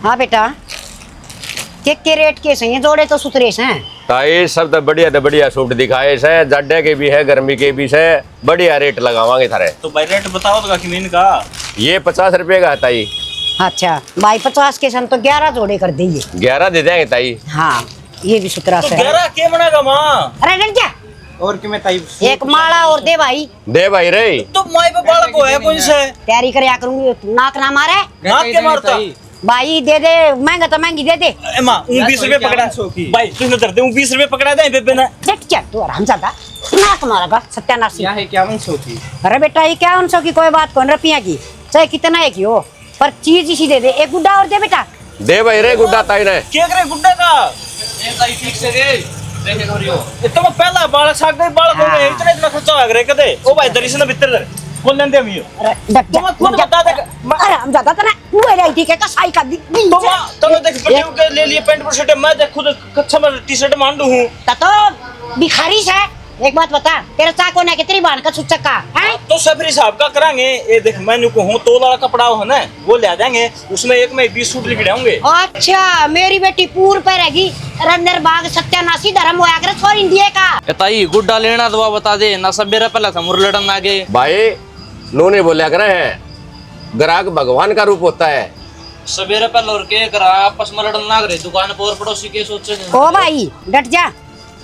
हाँ बेटा, केक के रेट के सही जोड़े तो सुतरे हैं। ताई सब तो बढ़िया सूट दिखाए से, जड्डे के भी है, गर्मी के भी है, बढ़िया रेट लगावांगे थारे। तो भाई रेट बताओ तो किमीन का। ये 50 रुपए का है ताई। अच्छा भाई 50 के सन तो 11 जोड़े कर दीजिए। 11 दे देंगे ताई। हाँ ये भी सुतरा तो से 11 के बनेगा माँ? अरे डर जा, और कि मैं ताई एक माला और दे भाई। दे भाई रे। तो माई पे बालक को है कौन से? तैयारी करया करूंगी, नाक ना मारे। नाक के मारता भाई दे दे, महंगा तो महंगी दे दे। ए माँ 20 रुपए पकड़ा भाई, तुमने दर्द 20 रुपए पकड़ा दे बेबे ने। देख क्या तू आराम ज्यादा नाक मारेगा सत्यानाशी। क्या है 5100 की? अरे बेटा ये 5100 की कोई बात कौन, रुपया की चाहे कितना है की हो, पर चीज इसी दे दे। एक गुड्डा और दे बेटा। दे भाई रे गुड्डा ताई ने। क्या करे गुड्डे का? ये ताई ठीक से रे देखे करियो। ये तो मैं पहला बालक साग दे बालक हो गए, इतना खर्चा आ गया कदे। ओ भाई दरिश ने भीतर कौन लेंदे हम ये? अरे डट जा, तुम खुद बता दे। अरे हम ज्यादा तना तू है रही ठीक है का साई का तो माँ तो देख बटे के ले लिए पैंट पर शर्ट, मैं देख खुद कच्चा में टी-शर्ट मान लूं हूं। तो भिखारी से एक बात बता, तेरा चाको ना कितनी बाण का सुचक्का है? तो सफरी साहब का करांगे। ये देख मैंने को हूं तो वाला कपड़ा हो ना वो ले जाएंगे, उसमें एक में 20 सूट लिख डाऊंगे। अच्छा मेरी बेटी पूर पे रहेगी, रंदर बाग सत्यानाशी धर्म होया करे छोर इंडिया का। ताई गुड्डा लेना तो बता दे ना, सब मेरा पहला था मुरलड़न आगे। भाई नूने बोलिया करे हैं, ग्राहक भगवान का रूप होता है। सवेरे पहले और के करा आपस में लड़न लाग रहे, दुकान पर और पड़ोसी के सोचे। ओ भाई डट जा,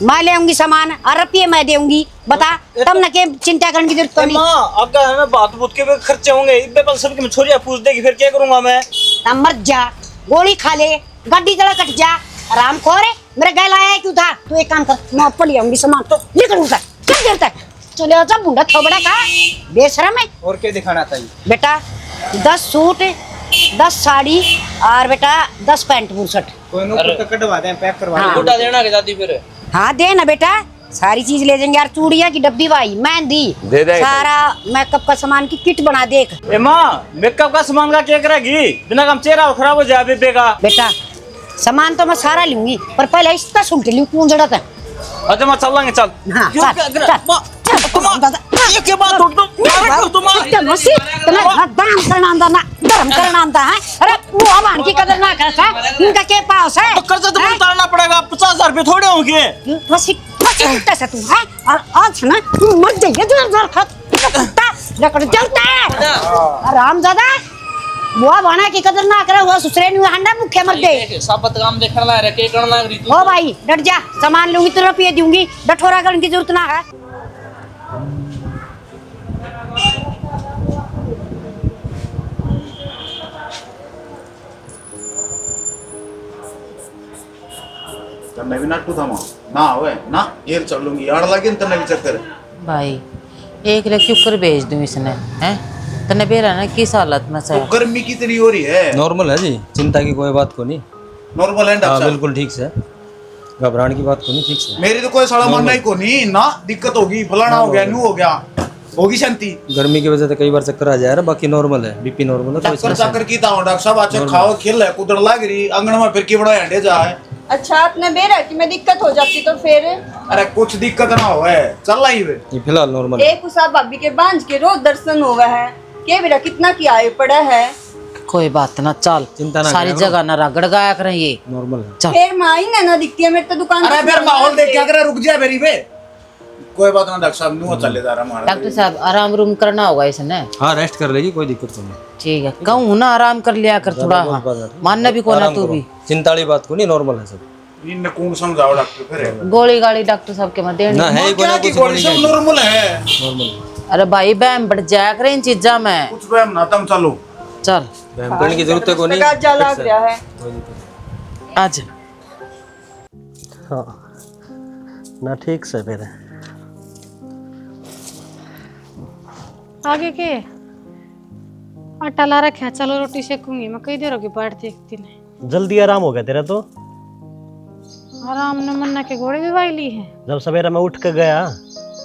मैं ले आऊंगी सामान और रुपये मैं देऊंगी, बता तब न के चिंता करने की जरूरत तो नहीं। माँ अगर है ना बात बुत के खर्चे होंगे, इतने पल सबकी छोरिया पूछ देगी, फिर क्या करूंगा मैं? तब मर जा, गोली खा ले, गड्डी चला कट जा, आराम खोर है। मेरे गैल आया क्यों था? तू एक काम कर, मैं ऊपर ले आऊंगी सामान, तो लेकर उठा क्या देर तक चले जा बूढ़ा थोबड़ा का बेशरम है। और क्या दिखाना ताई? बेटा 10 सूट, 10 साड़ी और बेटा 10 पैंट बुरसट। कोई नो तो कटवा दें, पैक करवा हाँ। दें। गुड्डा देना के दादी फिर? हाँ दे ना बेटा, सारी चीज ले जाएंगे यार। चूड़िया की डब्बी भाई, मेहंदी, दे देंगे। सारा मेकअप का सामान की किट बना देख। ए माँ मेकअप का सामान का क्या करेगी? बिना काम चेहरा खराब हो जाए बेबे का। बेटा सामान तो मैं सारा लूंगी, पर पहले इसका सूट लूं कौन जड़ा था। अच्छा माँ चल लेंगे चल। हाँ क्यों चल, क्या चल, करे? माँ, ये क्या बात उठ धर्म करना आंदा है। अरे वो अमान की कदर ना करता है, इनका क्या पास है? तो कर्जा तो उतारना पड़ेगा, 50,000 रुपए थोड़े होंगे। फसी फसी कुत्ता से तू है, और आज ना तू मर जाएगा जोर खा कुत्ता रकड़ चलता है। आरामजादा वो बना की कदर ना करे, वो ससुरे नु हंडा मुखे मर दे। साबत काम देखण ला रे, के करन लाग रही तू? ओ भाई डट जा, सामान लूंगी तो रुपये दूंगी, डठोरा करने की जरूरत ना है। तन्ने भी नट्टू था ना होए ना येर चल लूंगी यार लगे तन्ने भी चक्कर भाई 1 लाख क्यों कर भेज दूं इसने हैं? तने बेरा ना किस हालत में से? तो गर्मी कितनी हो रही है? नॉर्मल है जी, चिंता की कोई बात को नहीं। नॉर्मल है हाँ डॉक्टर? बिल्कुल ठीक से, घबराने की बात को नहीं, ठीक से। मेरी तो कोई साला मानना ही को नहीं ना, दिक्कत होगी फलाना हो गया नू हो गया होगी शांति। गर्मी की वजह से कई बार चक्कर आ जाए, बाकी नॉर्मल है, बीपी नॉर्मल है। चक्कर चक्कर की था डॉक्टर साहब, अच्छा खाओ खेल है कुदड़ लाग रही आंगन में फिर की बड़ा हंडे जाए। अच्छा आपने बेरा कि मैं दिक्कत हो जाती तो फिर? अरे कुछ दिक्कत ना हो है, चल रही है ये फिलहाल नॉर्मल है। एक उसा भाभी के बांझ के रोज दर्शन हुआ है, के बेरा कितना की आए पड़ा है। कोई बात ना, चल चिंता ना सारी करो। जगह ना रगड़ गाया करें ये। नॉर्मल है। चल फिर माई ना दिखती है मेरे तो दुकान। अरे फिर माहौल देख क्या करे, रुक जाए मेरी बे। कोई बात ना डॉक्टर साहब, नू चले जा रहा हमारा। डॉक्टर साहब आराम रूम करना होगा इसने। हाँ रेस्ट कर लेगी, कोई दिक्कत नहीं। ठीक है, कहूँ ना आराम कर लिया कर थोड़ा। बहुत बात है। मानना भी कोना आराम तू करो। भी। चिंता वाली बात को नहीं, नॉर्मल है सब। इन कौन समझाओ डॉक्टर फिर गोली गाड़ी डॉक्टर साहब के मत देनी। ना है ही कोई ना क्या की कुछ गोली सब नॉर्मल है। नॉर्मल। अरे भाई बहम बढ़ जाया करे इन चीजा में। कुछ वहम ना तुम चलो। चल बहम करने की जरूरत है को नहीं। जा लग रहा है। आज हाँ ना ठीक से फिर आगे के आटा ला रखा, चलो रोटी सेकूंगी। मैं कई देर होगी बैठ देखती नहीं। जल्दी आराम हो गया तेरा तो। आराम ने मन्ना के घोड़े भी वाई ली है। जब सवेरा मैं उठ के गया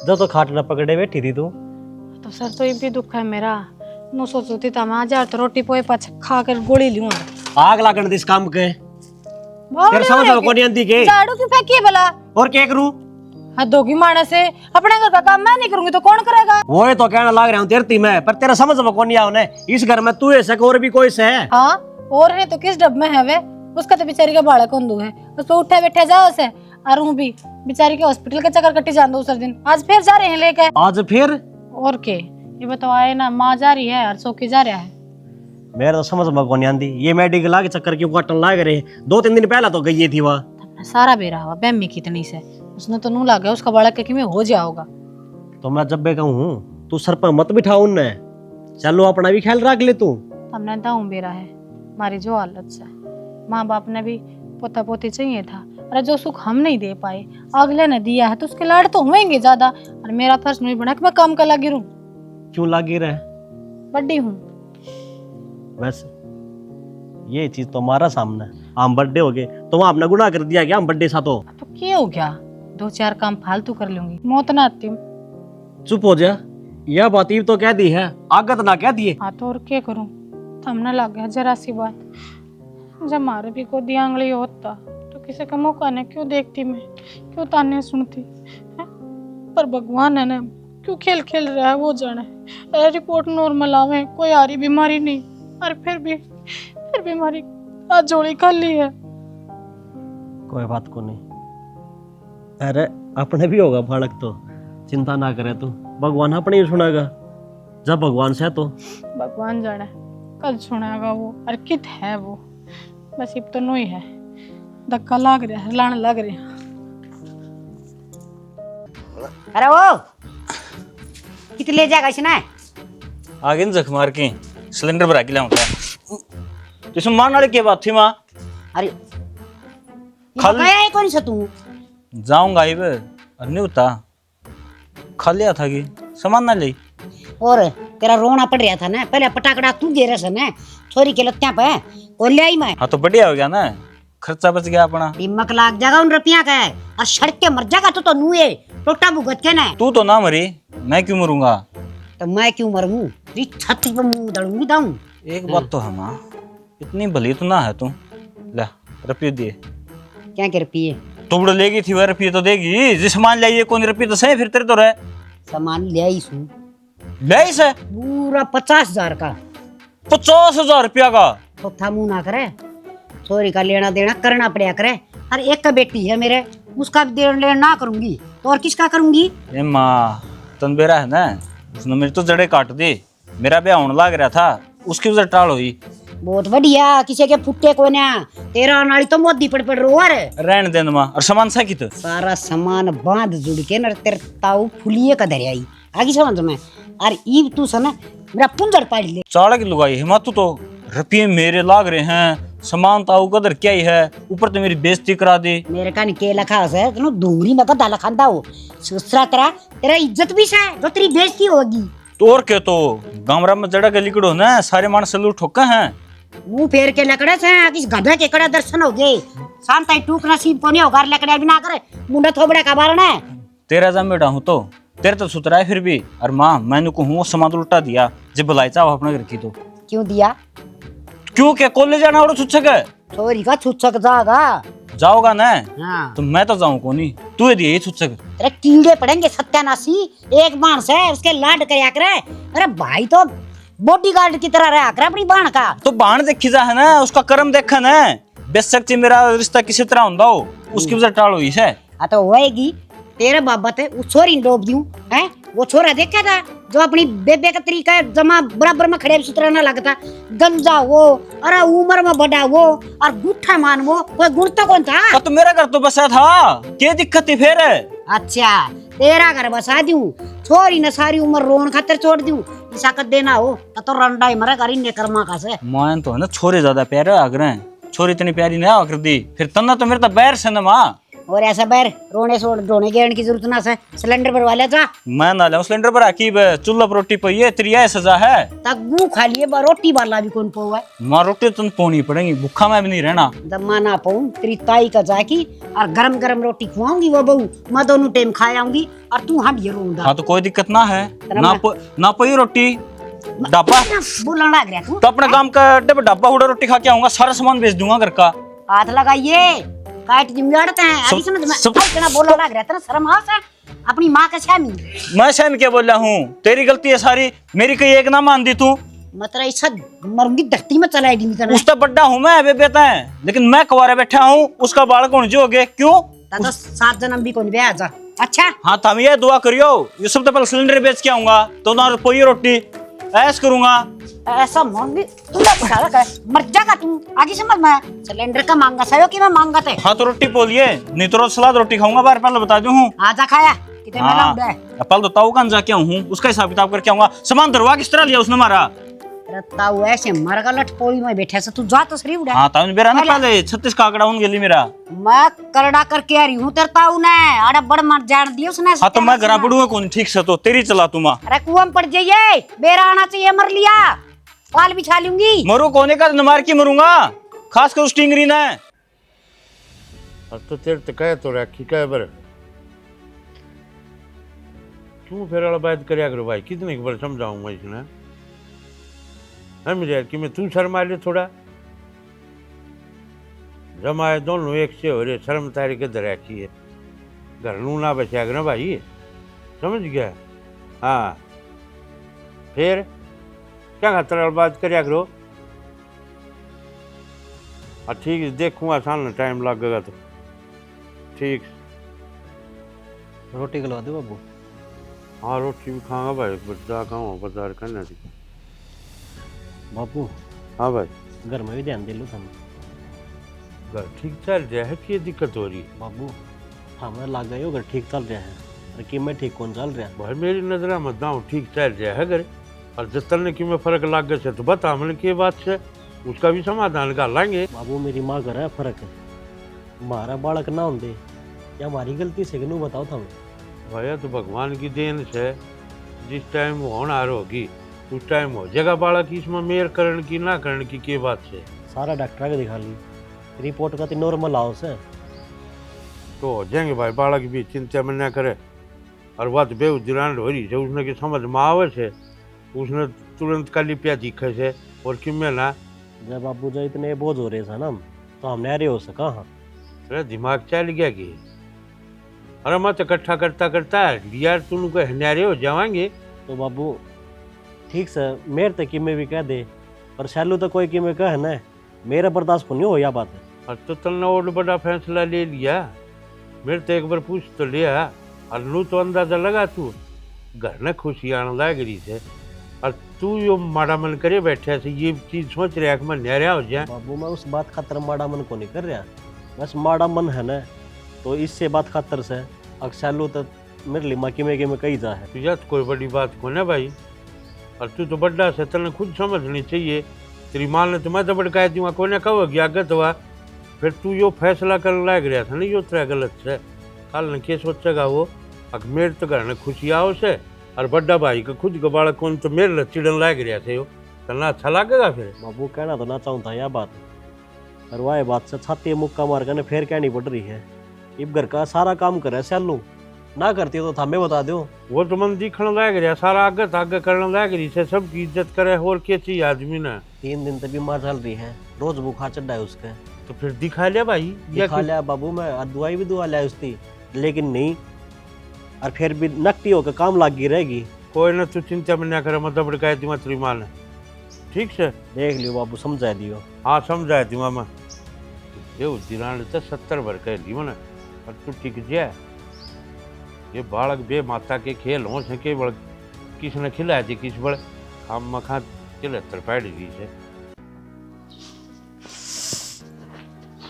जब तो खाट न पकड़े बैठी थी तू। तो सर तो ये भी दुख है मेरा। नो सोचती था मैं आज तो रोटी पोए पाछ खा कर गोली लूं। आग लागण दिस काम के तेरे समझ में कोनी आंदी के। झाड़ू क्यों फेंकी भला? और क्या करूं? हाँ दोगी माने से अपने घर का काम मैं नहीं करूंगी तो कौन करेगा? वो तो कहना लाग रहा हूँ तेरती में, पर तेरा समझ में कोनी आओ ने। इस घर में तू ऐसा और भी कोई से है। हाँ और है तो किस डब में है वे? उसका तो बेचारी का बाड़ा कोंदू है, उस पर उठे बैठे जाओ से। और हूँ भी बेचारी के हॉस्पिटल के चक्कर कट्टी जान दो उस दिन। आज फिर जा रहे हैं लेके। आज फिर और के ये बताओ आए ना, माँ जा रही है और सोकी जा रहा है। मेरा तो समझ में कौन आंदी, ये मेडिकल आके चक्कर क्यों काटन लाग रहे। 2-3 दिन पहला तो गई थी वह। सारा बेरा हुआ बेमी कितनी से, उसने तो नू लगा उसका बाड़ा के में हो जाओगा। तो मैं जब बे कहूँ तू सर पर मत बिठा उनने, चलो अपना भी ख्याल रख ले तू। हमने दाऊं बेरा है हमारी जो हालत से, माँ बाप ने भी पोता पोती चाहिए था, और जो सुख हम नहीं दे पाए अगले ने दिया है तो उसके लाड़ तो होंगे ज्यादा। और मेरा फर्ज नहीं बना कि मैं काम कर लगी रहूं। क्यों लगी रहे? बड्डी हूँ वैसे ये चीज तो हमारा सामने, हम बर्थडे हो गए तो वहां आपने गुनाह कर दिया क्या? हम बर्थडे सा तो क्या हो गया, 2-4 काम फालतू कर लूंगी, मौत ना आती। चुप हो जा, यह बात ही तो कह दी है, आगत ना कह दिए। हाँ तो और क्या करूं, थमने लग गया जरा सी बात। जब मारे भी को दिया आंगली होता तो किसी का मौका नहीं क्यों देखती मैं, क्यों ताने सुनती है? पर भगवान है ना, क्यों खेल खेल रहा है वो जाने। रिपोर्ट नॉर्मल आवे, कोई आरी बीमारी नहीं, और फिर बीमारी आज जोड़ी खाली है। कोई बात को नहीं, अरे अपने भी होगा फाड़क, तो चिंता ना करे तू, भगवान अपने ही सुनेगा जब भगवान से तो। भगवान जाने कल सुनेगा वो, और कित है वो, बस अब तो नहीं है, धक्का लग रहा है, लाने लग रहे हैं। अरे वो कितने ले जाएगा इसने? आगे जख मार के सिलेंडर भरा के लाऊंगा। इसमें मारने वाली क्या बात थी माँ? अरे खाली गया है कौन सा तू? जाऊंगा ही वे, और नहीं होता खा लिया था कि सामान ना ले। और तेरा रोना पड़ रहा था ना, पहले पटाखड़ा तू दे रहा ना छोरी के लत्या पे, और ले आई मैं। हाँ तो बढ़िया हो गया ना, खर्चा बच गया अपना। दिमाग लाग जाएगा उन रुपया का, और सड़क के मर जाएगा तो नूए टोटा भुगत के ना। तू तो ना मरी, मैं क्यों मरूंगा? तो मैं क्यों मरूं? तेरी छत पे मुंह दड़ूंगी दाऊं। एक बात तो है माँ, इतनी भली तो ना है तू। ले रुपये दिए। क्या के रुपये? तू बड़ा लेगी थी वह रुपये तो देगी, जिस सामान लाइए कौन रुपये तो सही, फिर तेरे तो रहे सामान ले आई सू ले से पूरा 50,000 का। 50,000 रुपया का? तो था मुंह ना करे, छोरी का लेना देना करना पड़ा करे। अरे एक का बेटी है मेरे, उसका भी देना लेना ना करूंगी तो और किसका करूंगी? ए माँ तनबेरा है ना, उसने मेरी तो जड़े काट दी। मेरा ब्याह होने लग रहा था, उसकी वजह टाल हुई। बहुत बढ़िया, किसी के फुट्टे को ना, तेरा नाली तो मोदी पड़ रो रे। रहने देना माँ, और सामान सा की तो सारा सामान बांध जुड़ के न तेरे ताऊ फुलिए का धरे आई आगे समझ में। और ईब तू सना मेरा पुंजड़ पाड़ ले। चाड़ा की लुगाई है तू तो, रुपये मेरे लाग रहे हैं, सामान ताऊ कदर क्या ही है, ऊपर तो मेरी बेइज्जती करा दी। मेरे का के लखा है तू डूंगरी में का लखांदा हो सुसरा तेरा इज्जत भी सा जो तेरी बेइज्जती होगी। तो और क्या, तो गामरा में जड़ा के लिकड़ो ना, सारे मान सलू ठोका हैं। मुंह फेर के लकड़े से किस गधे के कड़ा दर्शन हो गए। शांत आई टूक नसीब कोनी होगा, लकड़े भी ना करे मुंडा थोबड़ा का बारना है। तेरा जम बेटा हूँ तो तेरे तो सुतरा है फिर भी। और माँ मैंने को हूँ सामान तो उल्टा दिया, जब बुलाई चाहो अपने घर की तो क्यों दिया? क्यों क्या कॉलेज जाना और छुच्छक है? छोरी का छुच्छक जागा जाओगा ना? हाँ। तो मैं तो जाऊँ कोनी, तू दिए ये छुच्छक। तेरे कीड़े पड़ेंगे सत्यानाशी, एक मानस है उसके लाड करया करे। अरे भाई तो बॉडीगार्ड की तरह रहा करे अपनी बाण का। तो बाण देखी जा है ना, उसका कर्म देखा ना, बेशक मेरा रिश्ता किसी तरह होता हो, उसकी वजह टाल हुई है। हाँ तो होएगी, तेरे बाबत है उस छोरी डोब दूं है। वो छोरा देखा था जो अपनी बेबे का तरीका जमा बराबर में खड़े सुतरा ना लगता, गंजा वो, अरे उम्र में बड़ा वो, और गुट्ठा मान वो, कोई गुण तो कौन था? तो मेरा घर तो बसा था, क्या दिक्कत थी फिर? अच्छा तेरा घर बसा दूं, छोरी ने सारी उम्र रोन खातिर छोड़ दूं, ऐसा कर देना हो तो रंडा ही मरे करी ने कर्मा का से। मान तो है ना, छोरे ज्यादा प्यारे आगरे, छोरी इतनी प्यारी नहीं आकर दी, फिर तना तो मेरे तो बैर से ना माँ। और ऐसा बैर रोने सोड़ रोने गेण की जरूरत ना से, सिलेंडर भरवा ले जा। मैं ना ले सिलेंडर पर आकी चूल्हा पर रोटी पई है, तेरी यह सजा है। तगू खा लिए रोटी वाला भी कौन पोवा माँ, रोटी तो पोनी पड़ेगी, भूखा मैं भी नहीं रहना। जब माँ ना पाऊं तेरी ताई का जाकी और गरम गरम रोटी खुआऊंगी वो बहू, मैं दोनों टाइम खा आऊंगी और तू हम ये रोंदा। हाँ तो कोई दिक्कत ना है, ना पई रोटी डाबा बोलने लग रहा तू। तो अपने काम का डाबा हुडा रोटी खा के आऊंगा, सारा सामान बेच दूंगा घर का। हाथ लगाइए काट जिम्मेदारते हैं अभी समझ में इतना बोलने लग रहा था, शर्म आ सा अपनी माँ का शामी। मैं शामी क्या बोल रहा हूँ, तेरी गलती है सारी, मेरी कहीं एक ना मान दी तू। मैं तेरा ऐसा मरूंगी धरती में चलाएगी नहीं तेरे। उससे बड़ा हूँ मैं बेबे तय, लेकिन मैं कुंवारा बैठा हूँ, उसका बालक होने जो हो गए क्यों? तो 7 जन्म भी कौन ब्याह जा। अच्छा हाँ तुम ये दुआ करियो, ये सब तो पहले सिलेंडर बेच के आऊंगा तो ना पोई रोटी ऐस करूंगा। ऐसा मांगी तू साला मर जाएगा तू। आगे समझ में सिलेंडर का मांगा सयो कि मैं मांगा थे। हाँ तो रोटी बोलिए, नहीं तो रोज सलाद रोटी खाऊंगा बाहर, पहले बता दूं हूँ। आजा खाया कितने में हाँ लाऊं पहले तो ताऊ कान जाके हूँ, उसका हिसाब किताब करके आऊंगा। सामान दरवा किस तरह लिया उसने मारा? ताऊ ऐसे मर गया लटपोरी में बैठे से तू जा तो सही उड़ा। हाँ ताऊ मेरा ना पहले 36 का आंकड़ा उन गेली मेरा। मैं करड़ा करके आ रही हूँ तेरे ताऊ ने अरे बड़ मर जान दिया उसने। हाँ तो मैं घरा पड़ूंगा कौन ठीक से, तो तेरी चला तुम। अरे कुआं में पड़ जाइए, बेरा आना चाहिए, मर लिया पाल बिछा लूंगी। मरू कोने का मार के मरूंगा, खास कर उस टिंगरी ने। अब तो तेरे तो कहे तो रखी कहे बर क्यों फिर वाला बात करया करो भाई, कितने बार समझाऊं मैं इसने है मुझे कि मैं तू शर्मा ले थोड़ा। जमाए दोनों एक से हो रहे, शर्म तारी के दर रखी है, घर नू ना बचा ना भाई, समझ गया? हाँ फिर क्या खतरा बात करया करो। ठीक है देखूंगा, साल टाइम लगेगा तो ठीक। रोटी खिलवा दो बाबू। हाँ रोटी भी खाऊंगा भाई, बच्चा खाऊंगा बाजार करने थी। बाबू हाँ भाई घर में भी ध्यान दे लो तुम। घर ठीक चल रहा है कि दिक्कत हो रही है? बाबू हमें लग गए हो घर ठीक चल रहा है, लेकिन मैं ठीक कौन चल रहा है? भाई मेरी नजर में दाव ठीक चल रहा है घर, और जिस तरह की में फर्क लग गया तो बता हमने की बात से उसका भी समाधान कर लेंगे। बाबू मेरी माँ घर है फर्क है, हमारा बालक ना होंगे या हमारी गलती से क्यों बताओ तुम? भैया तो भगवान की देन से जिस टाइम होनहार होगी उस टाइम हो जाएगा बालक, इसमें मेयर करण की ना करण की बात से। सारा डॉक्टर के दिखा ली, रिपोर्ट का तो नॉर्मल हाउस है तो हो जाएंगे भाई, बालक भी चिंता में ना करे। और बात बेउदिरान हो रही है, उसने की समझ में आवे से उसने तुरंत काली प्या दिखे से और कि में ना जब बाबू जो इतने बोझ हो रहे थे ना तो हम नहरे हो सका। हाँ अरे दिमाग चल गया कि अरे मैं तो इकट्ठा करता करता यार तुम को हन्यारे हो जाएंगे। तो बाबू ठीक से मेरे तक कि मैं भी कह दे, पर शैलू तो कोई कि मैं कह ना मेरा बर्दाश्त को नहीं हो या बात है। और तो तुमने और बड़ा फैसला ले लिया, मेरे तो एक बार पूछ तो लिया और नू तो अंदाजा लगा तू घर ने खुशी आने लग रही से, और तू यो माड़ा मन करे बैठे से ये चीज सोच रहा है कि मैं न्यारा हो जाए। बाबू मैं उस बात खातर माड़ा मन को नहीं कर रहा, बस माड़ा मन है ना तो इससे बात खातर से अक्सर तो मेरे लिए माँ में कही जा है। तुझे तो कोई बड़ी बात को ना भाई, और तू तो बड़ा से तेने खुद समझनी चाहिए। तेरी माँ ने तुम्हें तो भड़काया दूंगा को ने कहोगी आगत हुआ, फिर तू यो फैसला कर लग रहा था ना यो तेरा गलत से। कल ने क्या सोचेगा वो अगर मेरे तो घर ने खुशी आओ से, और बड़ा भाई का खुद का बालक कौन तो मेरे लिए चिड़न लग रहा थे, करना अच्छा लगेगा फिर। बाबू कहना तो ना चाहूँ था यह बात, पर वह बात से छाती मुक्का मार कर फिर कहनी पड़ रही है। इब घर का सारा काम करे सैलू ना करती तो थामे बता दो। वो तो मन दिखने लग रहा सारा आगे करने लग रही से, सबकी इज्जत करे और क्या चाहिए आदमी ने। 3 दिन तक बीमार चल रही है, रोज बुखार चढ़ा है उसके। तो फिर दिखा लिया भाई, दिखा लिया बाबू मैं दवाई भी दुआ लिया उसकी, लेकिन नहीं, और फिर भी नकटी होकर काम लागी रहेगी। कोई ना तू चिंता में ना करे, मतलब भड़काया दूंगा तेरी माँ ने, ठीक से देख लियो बाबू समझा दियो। हाँ समझाया दूंगा मैं। ये दिलाने तो 70 भर कह ली मैंने, और तू टिक जाए। ये बालक बे माता के खेल हो सके बड़ किसने खिलाया थी किस बड़ हम मखा 73 पैड़ दी से।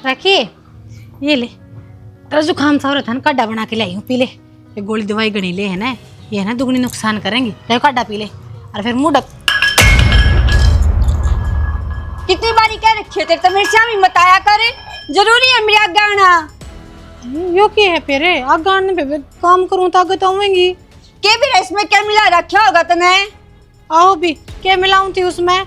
रखिए ये ले, तेरा जुकाम सा हो रहा था ना, काढ़ा बना के लाई हूँ, पी ले। ये गोली दवाई गणी ले है ना, ये है ना दुगनी नुकसान करेंगी। ले काढ़ा पी ले और फिर मुंह ढक। कितनी बारी कह रखी है तेरे तो मेरे से मत आया करे, जरूरी है मेरी आगे आना। यो क्या है फिर आगे आने पे काम करूँ तो आगे तो आऊंगी। के भी इसमें क्या मिला रखा होगा तने? आओ भी क्या मिलाऊं थी उसमें,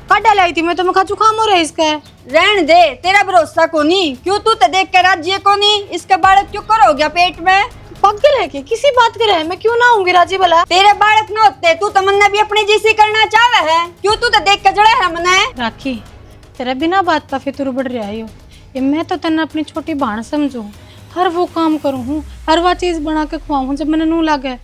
काढ़ा लाई थी मैं तो, मैं खा जुकाम हो रहा है इसका। रहन दे, तेरा भरोसा को नहीं, क्यों तू तो देख के राज्य को नहीं, इसका बालक क्यों कर हो गया पेट में? पागल है क्या, किसी बात के रहे मैं क्यों ना आऊंगी राजी भला। तेरे बालक न होते तू तमन्ना भी अपनी जैसी करना चाहे है, क्यों तू तो देख के जड़े है मने। राखी तेरा बिना बात का फिर बढ़ रहा है ये, मैं तो तेना अपनी छोटी बहन समझू, हर वो काम करूँ हूँ, हर वो चीज बना के खुआऊँ जब मैंने नू लगे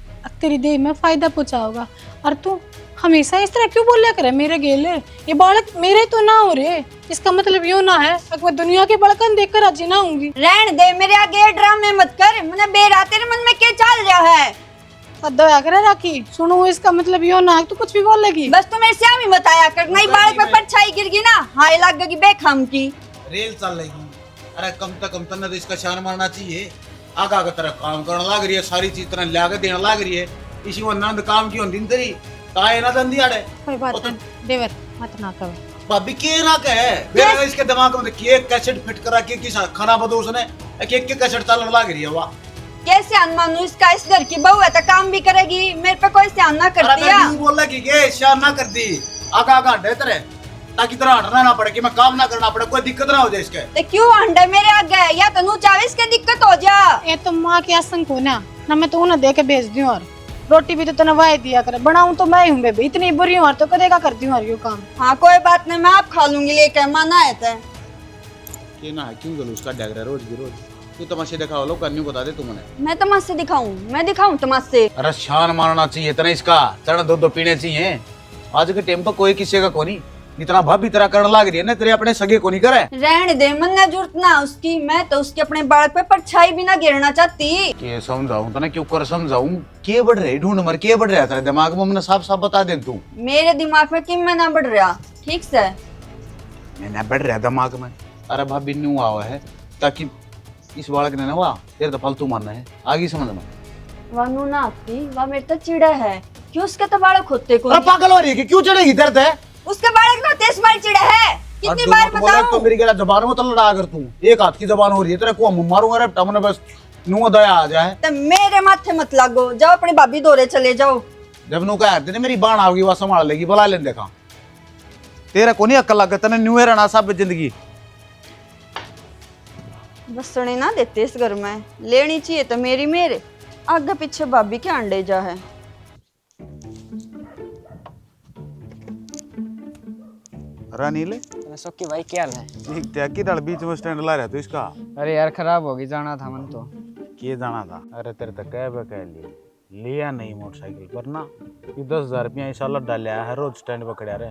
तेरी देह में फायदा पहुँचा होगा, और तू हमेशा इस तरह क्यों बोलिया करे मेरे गेले? ये बालक मेरे तो ना हो रहे, इसका मतलब यूं ना है अगर मैं दुनिया के बड़कन देखकर राजी ना होंगी। रहन दे, मेरे आगे ये ड्रामे मत कर। मैंने बेरा तेरे मन में क्या चल रहा है? दया करे राखी, सुनो इसका मतलब यूं ना है तू कुछ भी बोलेगी। बस तू मेरे से ही बताया कर, नहीं बालक पे परछाई गिर गई ना, हाय लग गई बेखम की। रेल चल रही। अरे कम तक तो इसका शान मारना चाहिए। आगा का तरह काम करने लग रही है, सारी चीज तरह ला के देने लग रही है। इसी वो नंद काम की होती तेरी ताए ना दंदी आड़े। कोई बात नहीं देवर, मत ना करो। भाभी के ना कहे मेरा इसके दिमाग में के कैसेट फिट करा के किस खाना बदो उसने के कैसेट चलने लग रही है। वाह कैसे अनुमान इसका, इस घर की बहू है तो काम भी करेगी, मेरे पे कोई ध्यान ना करती है। अरे बोल रहा कि शान ना कर दी आगा आगा हटे तेरे, ताकि तरह हटना ना पड़े कि मैं काम ना करना पड़े, कोई दिक्कत ना हो जाए इसके। तो क्यों अंडे मेरे आगे है? या तो नू चाहे इसके दिक्कत हो जा। ये तो माँ की आसंक हो ना, ना मैं तो उन्हें दे के भेज दूं, और रोटी भी तो तने वाय दिया करे, बनाऊं तो मैं ही हूँ बेबी, इतनी बुरी हूँ और तो कदेगा करती हूँ यो काम। हाँ कोई बात नहीं, मैं आप खा लूंगी, लेके माना है तो के ना है क्यों जलूस का डैग रहा रोज की रोज। तू तमाशे दिखाओ लो करनी बता दे तुमने। मैं तमाशे दिखाऊं? मैं दिखाऊं तमाशे? अरे शान मारना चाहिए इतना इसका, चढ़ दो पीने चाहिए। आज के टाइम पर कोई किसी का कोनी इतना भाभी तरह करने लग रही है ना, तेरे अपने सगे को नहीं करे। रहने दे, मन ने जरूरत ना उसकी, मैं तो उसके अपने बाल पे परछाई भी ना गिरना चाहती। के समझाऊं तो ना क्यों कर समझाऊं, के बढ़ रहे ढूंढ मर के बढ़ रहा था दिमाग में, मैंने साफ साफ बता दे तू। मेरे दिमाग में किम में ना बढ़ रहा, ठीक से मैंने बढ़ रहा दिमाग में। अरे भाभी न्यू आवा है ताकि इस बालक ने ना वाह तेरे तो फालतू मानना है, आगे समझना। वानू ना आती, वह मेरे तो चिड़ा है, क्यों उसके तो बाल खोते को। अरे पागल हो रही है कि क्यों चढ़ेगी तेरे ते? उसके बालक ना 23 बार चिड़ा है, कितनी बार बताऊं? तो मेरी गला जबान में तो लड़ा कर तू, एक हाथ की जबान हो रही है तेरे को मारूंगा रे टमने, बस नु दया आ जाए। तो मेरे माथे मत लागो, जाओ अपनी भाभी दौरे चले जाओ। जब नु कह तेने मेरी बाण आओगी वह संभाल लेगी, बुला लेन देखा तेरा को नहीं अक्ल लग तने न्यू रहना सब जिंदगी। बस सुने ना देते इस घर में, लेनी चाहिए तो मेरी मेरे आगे पीछे भाभी के अंडे जा है। रानीले सुक्की भाई क्या हाल है? ठीक ठाक की डाल बीच में स्टैंड ला रहा तो इसका। अरे यार खराब होगी, जाना था मन तो। किए जाना था? अरे तेरे तक कह लिया नहीं मोटरसाइकिल पर ना, ये 10,000 रुपया इंशाल्लाह डालिया है, रोज स्टैंड पर खड़ा रहे।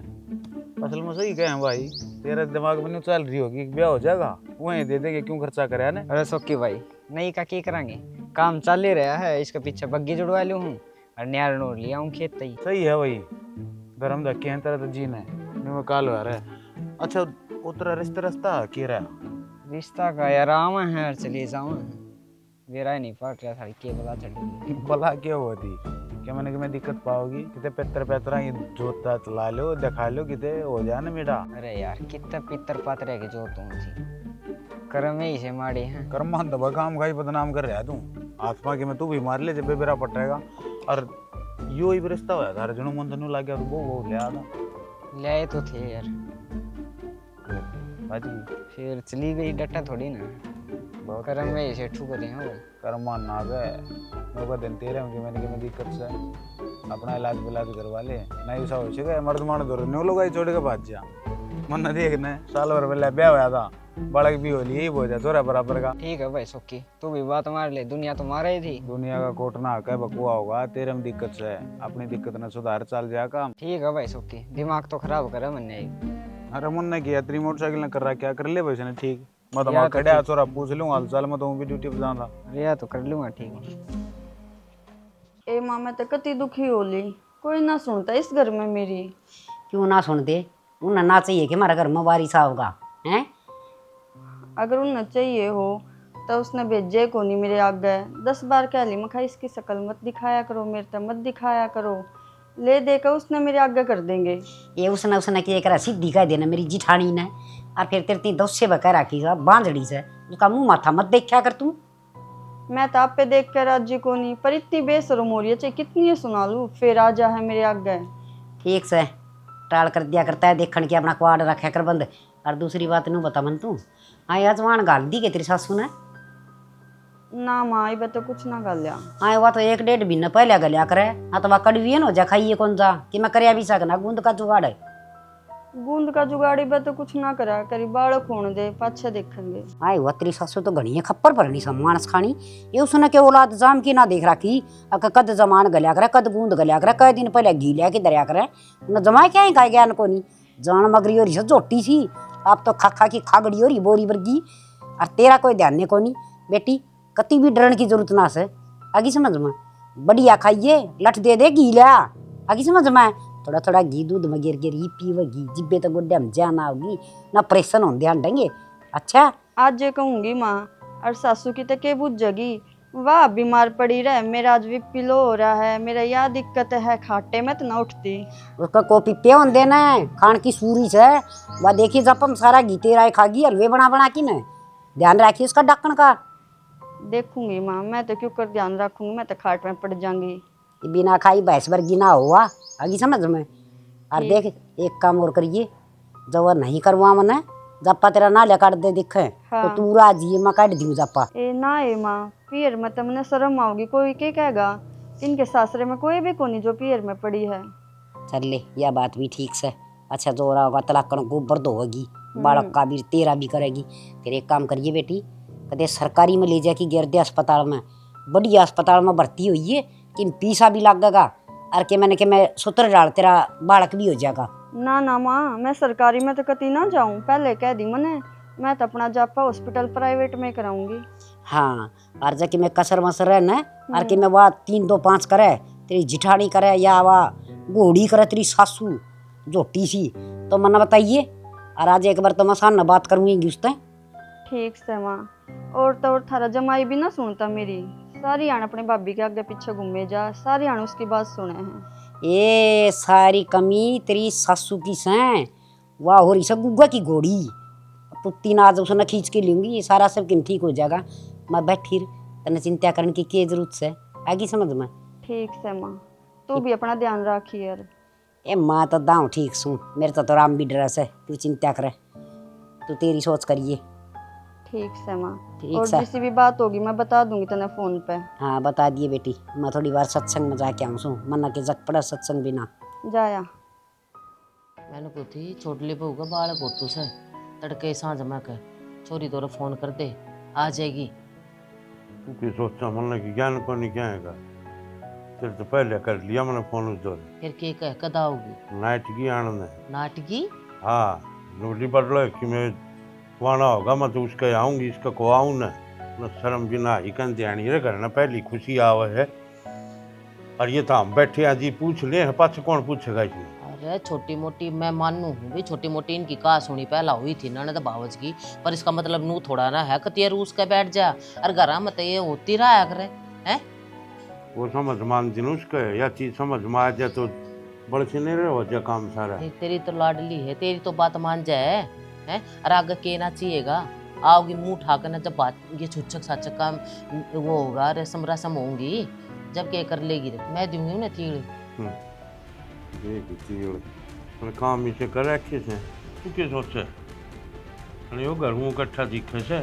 असल में सही कहे भाई, तेरे दिमाग में नहीं चल रही होगी ब्याह हो जाएगा वहीं दे देंगे, क्यों खर्चा करे ना। अरे सुक्की भाई नहीं का की करांगे, काम चल ही रहा है, इसके पीछे बग्गी जुड़वा लूँ हूँ और न्यार नोर लिया हूँ खेत तई। सही है भाई, धर्म धक्के हैं तेरा तो जीना है में काल आ रहा है। अच्छा उतरा रिश्ता की रहा रिश्ता का यार आम है और चलिए जाऊँ, मेरा ही नहीं पट रहा था के बला चढ़ी भला क्या हुआ थी क्या मैंने कि मैं दिक्कत पाओगी कितने पेतर ये जोता चला लो दिखा लो कितने हो जाए ना मेरा। अरे यार कितना पितर पात्र है कि जो तुम थी कर्म में ही से माड़ी है। कर्मान दबा काम खाई बदनाम कर रहा तू, आसमा के में तू भी मार ले जब बेरा पटेगा। और यो ही रिश्ता हुआ था अर्जुन मन तनु लग गया तो वो ले आता ले तो थे यार, फिर चली गई डटा थोड़ी ना, बहुत कर्म में से ठुकर रहे हो। कर्मान ना गए नौका दिन तेरे में मैंने कि मैं दिक्कत से अपना इलाज करवा ले नहीं ऐसा हो सके मर्द मान दो न्यू लोग आई छोड़ के भाग जा मन न देखना साल भर पहले ब्याह हुआ था, बड़क भी हो लिया ही बोझा थोड़ा बराबर का। ठीक है भाई सुक्की तू भी बात मार ले, दुनिया तो मारा ही थी। दुनिया का कोटना हक है बकुआ होगा, तेरे में दिक्कत से अपनी दिक्कत न सुधार चल जाए काम। ठीक है भाई सुक्की दिमाग तो खराब करे मन ने। अरे मन ने किया तेरी मोटरसाइकिल ने कर रहा क्या कर ले वैसे ने ठीक मैं तो खड़े छोरा पूछ लूँ हाल चाल मैं तो भी ड्यूटी पे जाना रिया तो कर लूंगा ठीक है। ए माँ मैं तो कति दुखी होली, कोई ना सुनता इस घर में मेरी। क्यों ना सुनते, उन्हें ना चाहिए कि हमारे घर में बारिश आओगा हैं। अगर उन्हें चाहिए हो तो उसने भेजे को नहीं मेरे आगे, 10 बार कह ली मैं इसकी शक्ल मत दिखाया करो, मेरे तक मत दिखाया करो, ले देकर उसने मेरे आगे कर देंगे। ये उसने किया करा सीधी कह देना मेरी जिठानी ने, और फिर तेरे तीन दोस्त से बकह रखी सा बांझड़ी से उसका मुंह माथा मत देखा कर तू। मैं तो आप पे देख कर राजी को नहीं, पर इतनी बेशरम हो रही है, चाहे कितनी सुना लूँ फिर आ जा है मेरे आगे। ठीक से टाल कर दिया करता है, देखने की अपना क्वाड रखा कर बंद। और दूसरी बात नू बता मन तू हाँ अजवान गाल दी के तेरी सासू ने ना माँ ये तो कुछ ना गलिया। हाँ वह तो 1-1.5 महीना पहले गलिया करे, हाँ तो वह कड़वी है ना जा खाइए कौन जा कि मैं करया भी सकना गूंद का जुगाड़ है। गूंद का जुगाड़ी बे तो कुछ ना करा करी बालक होने दे पाछे देखेंगे। आए हुआ तेरी सासू तो घनी है खप्पर पर नहीं सब मानस खानी ये उसने के औलाद जाम की ना देख रखी कद जमान गलिया करे कद गूंद गलिया करे कई दिन पहले घी लिया के दरिया करे न जमाए क्या का ज्ञान को नहीं जान मगरी और जोटी सी आप तो खा की खागड़ी और बोरी वर्गी और तेरा कोई ध्यान नहीं को नहीं बेटी कति भी डरने की जरूरत ना से आगे समझ में बढ़िया खाइए लठ दे दे घी लिया आगे समझ में थोड़ा थोड़ा घी दूध में गिर गिर ही पीवेगी जिब्बे तो गुड्डे में जाना होगी ना प्रेशन हो ध्यान देंगे। अच्छा आज ये कहूंगी माँ और सासू की तो के बुझेगी वाह बीमार पड़ी रहे मेरा आज बीपी लो हो रहा है मेरा यह दिक्कत है खाटे में तो ना उठती उसका कॉपी पेवन देना है खान की सूरी से वह देखिए जब हम सारा घी तेरा खागी हलवे बना बना की ना ध्यान रखिए उसका ढक्कन का। देखूंगी माँ मैं तो क्यों कर ध्यान रखूंगी मैं तो खाट में पड़ जाऊंगी बिना खाई भैंस वर्गी ना हुआ आगे समझ में। और देख एक काम और करिए जब वह नहीं करवा मने जप्पा तेरा नाले काट दे दिखे तो तू राजी मैं काट दूँ जप्पा ए ना ए माँ पियर में तो मैंने शर्म आओगी कोई क्या कहेगा इनके सासरे में कोई भी कोनी जो पियर में पड़ी है। चल ले यह बात भी ठीक से अच्छा जो रहा होगा तलाकन को बर्द होगी बालक का भी तेरा भी करेगी। फिर एक काम करिए बेटी कदे सरकारी में ले जाके गिरदे अस्पताल में बढ़िया अस्पताल में भर्ती हुई है कि पैसा भी लगेगा और के मैंने कि मैं सूत्र डाल तेरा बालक भी हो जाएगा। ना ना माँ मैं सरकारी में तो कती ना जाऊँ पहले कह दी मैंने मैं तो अपना जापा हॉस्पिटल प्राइवेट में कराऊंगी। हाँ और जाके मैं कसर मसर है ना और के मैं वह 3 2 5 करे तेरी जिठानी करे या वह घोड़ी करे तेरी सासू जोटी सी तो मना बताइए और आज एक बार तो मैं सामने बात करूँगी उससे। ठीक से माँ और तो और थारा जमाई भी ना सुनता मेरी सारी आन अपने भाभी के आगे पीछे घूमे जा सारी आन उसकी बात सुने हैं। ये सारी कमी तेरी सासू की से वाह हो रही सब गुग्गा की घोड़ी तू 3 आज उसने खींच के लूँगी ये सारा सब किन ठीक हो जाएगा मैं बैठी तने चिंता करने की क्या जरूरत है आगे समझ में। ठीक से माँ तू भी अपना ध्यान रखी यार। ए माँ तो दाऊँ ठीक सुन मेरे तो राम भी ड्रेस है तू चिंता करे तू तेरी सोच करिए। ठीक से माँ ठीक और से किसी भी बात होगी मैं बता दूंगी तने फोन पे। हाँ बता दिए बेटी मैं थोड़ी बार सत्संग में जाके आऊँ सू मन्ना के जग पड़ा सत्संग बिना जाया। मैंने पूछी छोटली बहू का बालक हो तू से तड़के सांझ में कह छोरी तोरा फोन कर दे आ जाएगी। तू की सोचता मन की ज्ञान को नहीं क्या है तेरे तो पहले कर लिया मैंने फोन उस दौर फिर के कह कद आओगी नाटकी आनंद है नाटकी। हाँ नोटी पढ़ लो कि मैं वाना होगा मैं तो उसके आऊँगी इसका को आऊँ ना शर्म भी ना ही कहते आनी रे घर ना पहली खुशी आवे है और ये तो हम बैठे आज ही पूछ ले पास कौन पूछेगा इसमें। अरे छोटी मोटी मैं मानू हूँ भी छोटी मोटी इनकी कहा सुनी पहला हुई थी ना तो बावज की पर इसका मतलब नू थोड़ा ना है कतिया रूस का बैठ जा और घर में तो ये होती रहा करे है वो समझ मान दिन उसका या चीज समझ में आ जाए तो बड़ से नहीं रहे हो जाए काम सारा। तेरी तो लाडली है तेरी तो बात मान जाए है और आगे के ना चाहिएगा आओगी मुंह उठाकर ना जब बात ये छुच्छक साचक का वो होगा रसम रसम होंगी जब के कर लेगी रे मैं दूंगी ना तीड़ काम इसे कर रखे से तू क्या सोचे वो घर में इकट्ठा दिखे से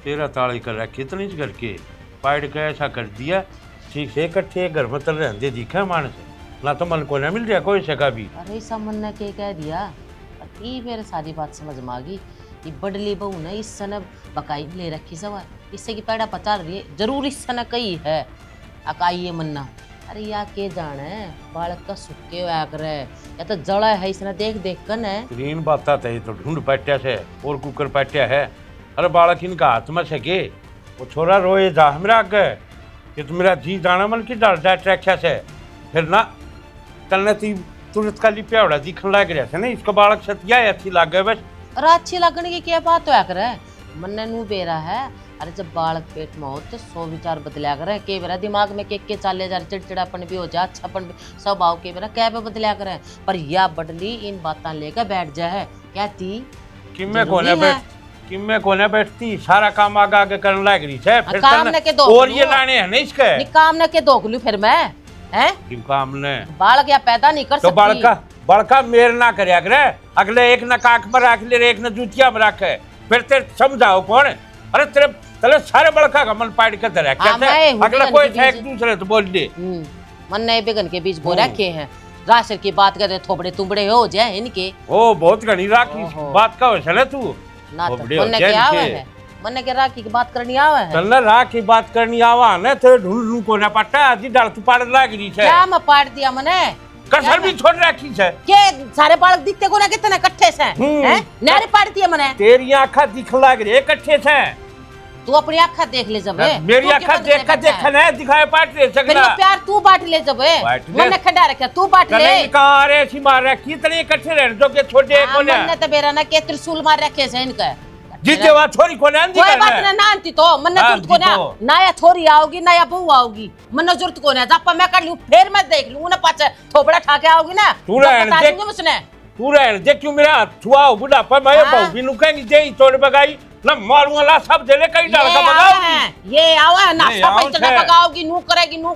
तेरा ताड़ी कर रखी इतनी घर के पाइड का ऐसा कर दिया ठीक से इकट्ठे घर में तल रहते दिखा मानस ना तो मन को ना मिल जाए कोई सका भी। अरे ऐसा मन ने के कह दिया ये मेरे सारी बात समझ में आ गई ये बडली बहू ने इस सन बकाई ले रखी सवार इससे की पैड़ा पचा रही है जरूर इस सन कही है अकाई मन्ना अरे या के जाने बालक का सुक्के हुआ करे या तो जड़ा है इसने देख देख कर न तीन बात है तो ढूंढ पैट्या से और कुकर पैट्या है अरे बालक इनका हाथ में सके वो छोरा रोए जा मेरा आगे कि तो मेरा जी जाना मन की डाल जाए ट्रैक्या से फिर ना कलने ती तुरंत का लिप्यावड़ा दिखने लग रहा था ना इसका बालक सतिया अच्छी लग गए बस। अरे अच्छी लगने की क्या बात हुआ करे मन्ने नू बेरा है अरे जब बालक पेट में हो तो 100 विचार बदलिया करे के बेरा दिमाग में के चाले जा चिड़चिड़ापन भी हो जा अच्छापन भी सब आओ के बेरा क्या पे बदलिया करे पर या बडली इन बातें लेकर बैठ जाए क्या थी किम्मे कोने बैठती सारा काम आगे आगे करने लग रही है फिर काम ने के दो और ये लाने हैं नहीं इसके काम ने के दोगलू फिर मैं हैं काम ने बालक या पैदा नहीं कर सकती तो बड़का मेर ना करे अगले एक न काक में रख ले एक न जूतिया में रखे फिर तेरे समझाओ कौन अरे तेरे तले सारे बड़का का मन पाइड के तरह कहते अगला कोई एक दूसरे तो बोल दे मन नए बेगन के बीच बो रखे हैं राशर की बात करे थोबड़े तुबड़े हो जाए इनके। ओ बहुत घनी राखी बात का है तू ना तो थोबड़े हो मन्ने जाए क्या आवे इनके। है, मन्ने के राखी की बात करनी आवे है। चल ना राखी बात करनी आवा न तो ढूंढ लू को ना पट्टा आदि डाल तू पाड़ लाग रही है। क्या मैं पाड़ दिया मने? कसर भी छोड़ रखी है के सारे बालक दिखते को ना कितने इकट्ठे से हैं? नारे पाड़ दिया मने। तेरी आंखा दिख लाग रही इकट्ठे से। तू अपनी आंखा देख ले जब मेरी आंखा देख कर देख ना दिखाए पाट ले फिर सकला। वो प्यार तू बांट ले जब बांट ले। मन्ने खंडा रखा तू बांट ले। कने कार ऐसी मार रखी इतने इकट्ठे रहने जो के छोटे को ना मन्ने तो बेरा ना के त्रिशूल मार रखे से इनका। जिते वा छोरी को ना अंधी कोई करना बात ना नानती तो मन्ने हाँ, जरूरत को ना जीतो। नया छोरी आओगी नया बहू आओगी मन्ने जरूरत को ना जब मैं कर लूं फिर मैं देख लूं ना पाछे थोबड़ा ठा के आओगी ना तू तो रहने बता दे। दूंगी मुझने। तू रहने दे क्यों मेरा छुआ बुढ़ा पर मैं बहु भी नु कहीं दे तोड़ बगाई ना मारूंगा ला सब दे ले कहीं डाल का बगाओगी। ये आवा है ना ये सब आओ इतना छे। पकाओगी नू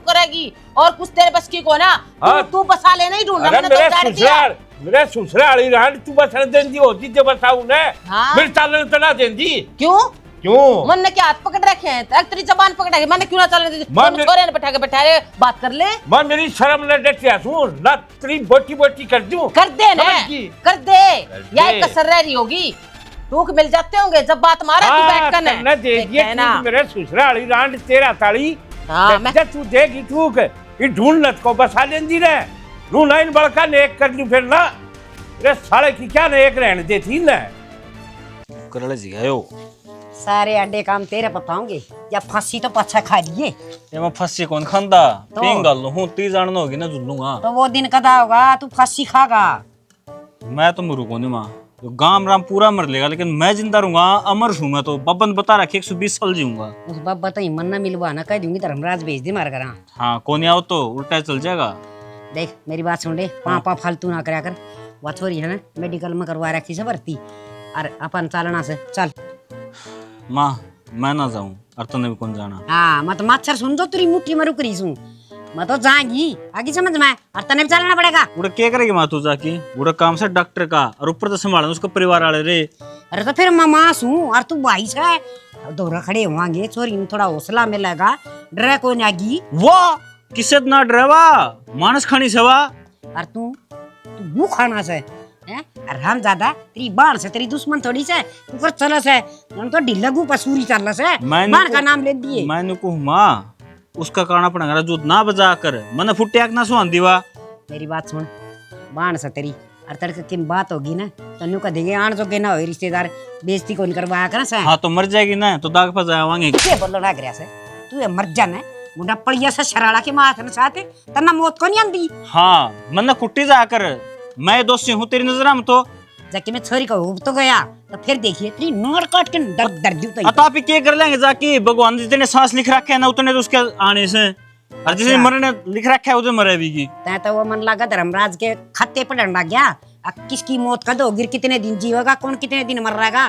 करेगी और कुछ तेरे बस की को ना हाँ। तू बसा ले नहीं ढूंढना अरे मैंने तो उतार दिया। मेरे ससुराल ही रहन तू बस देंदी होती जे बसाऊ ने हाँ। मेरे चालन तो ना देंदी। क्यों क्यों मन ने क्या हाथ पकड़ रखे हैं एक तेरी जबान पकड़ रखी मैंने क्यों ना चलने दी मन दोनों छोरे ने बैठा के बात कर ले। मैं मेरी शर्म न डटिया सुन ना तेरी बोटी बोटी कर दूं कर दे ना समझ गई? कर दे दे। या कसर रह रही होगी टूक मिल जाते होंगे जब बात मारे तू बैठ कर ना दे दिए ना तू मेरे ससुराल ही रहन तेरा ताली हाँ, मैं- जब तू देगी तू ये ढूंढ लत को बसा लेंदी रे नू लाइन बड़का नेक कर लूं फिर ना रे साले की क्या नेक रहने देती ना करले जी गयो सारे अड्डे काम तेरे बताऊंगे या फांसी तो पाछा खा लिए ये मैं फंसी कौन खांदा तो? पिंग गल हूं ती जाननो होगी ना जुल्लूंगा तो वो दिन कदा होगा तू फांसी खागा। मैं तो मरू कोनी मां तो गांव राम पूरा मर लेगा लेकिन मैं जिंदा रहूंगा अमर हूं मैं तो बब्बन बता रखे 120 साल जीऊंगा। उस बाबा तो हिम्मत ना मिलवा ना कह दूंगी धर्मराज भेज दे मार करा। हाँ कोनी आओ तो उल्टा चल जाएगा। देख मेरी बात सुन ले पापा फालतू ना करया कर वो छोरी है ना मेडिकल में करवा रखी से भर्ती और अपन चालना से चल। मां मैं ना जाऊं और तने भी कौन जाना। हाँ मत मच्छर सुन तो तेरी मुट्ठी में रुक रही हूँ मैं तो जाएगी आगे समझ में और तने भी चलना पड़ेगा। उड़ा क्या करेगी मां तू जाके उड़ा काम से डॉक्टर का और ऊपर तो संभालना उसका परिवार वाले रे। अरे तो फिर मैं माँ हूँ और तू भाई से दौरा खड़े होंगे छोरी में थोड़ा हौसला मिलेगा डरे को नहीं। वाह किसे ना डरेवा मानस खानी सेवा और तू वो खाना से हैं और हम ज्यादा तेरी बाण से तेरी दुश्मन थोड़ी से तू कर चला से हम तो ढिल्लगू पसूरी चल से बाण का नाम ले दिए। मैंने को मां उसका काना पड़ेगा जो ना बजा कर मन फुटिया ना सुहान दीवा। मेरी बात सुन बाण से तेरी और तड़के की बात होगी ना तो न्यू का देगे आण जोगे ना हो रिश्तेदार बेइज्जती कौन करवाया कर से। हाँ तो मर जाएगी ना तो दाग पर जावांगे के बोलो ना गया से तू ये मर जाना मुंडा पड़िया से शराड़ा के माथ न साथे तना मौत को नहीं आंदी। हाँ मन कुट्टी जाकर मैं दोषी हूँ तेरी नजर में तो जाके मैं छोरी को हुब तो गया तो फिर देखिए तेरी नोर काट के दर जू तो अतापी क्या कर लेंगे जाके भगवान जितने सांस लिख रखे है ना उतने तो उसके आने से और जिसे मरने लिख रखा है उसे मरे भी की तै तो वो मन लगा धर्मराज के खत्ते पर डंडा गया किसकी मौत का दो गिर कितने दिन जीवेगा कौन कितने दिन मर रहेगा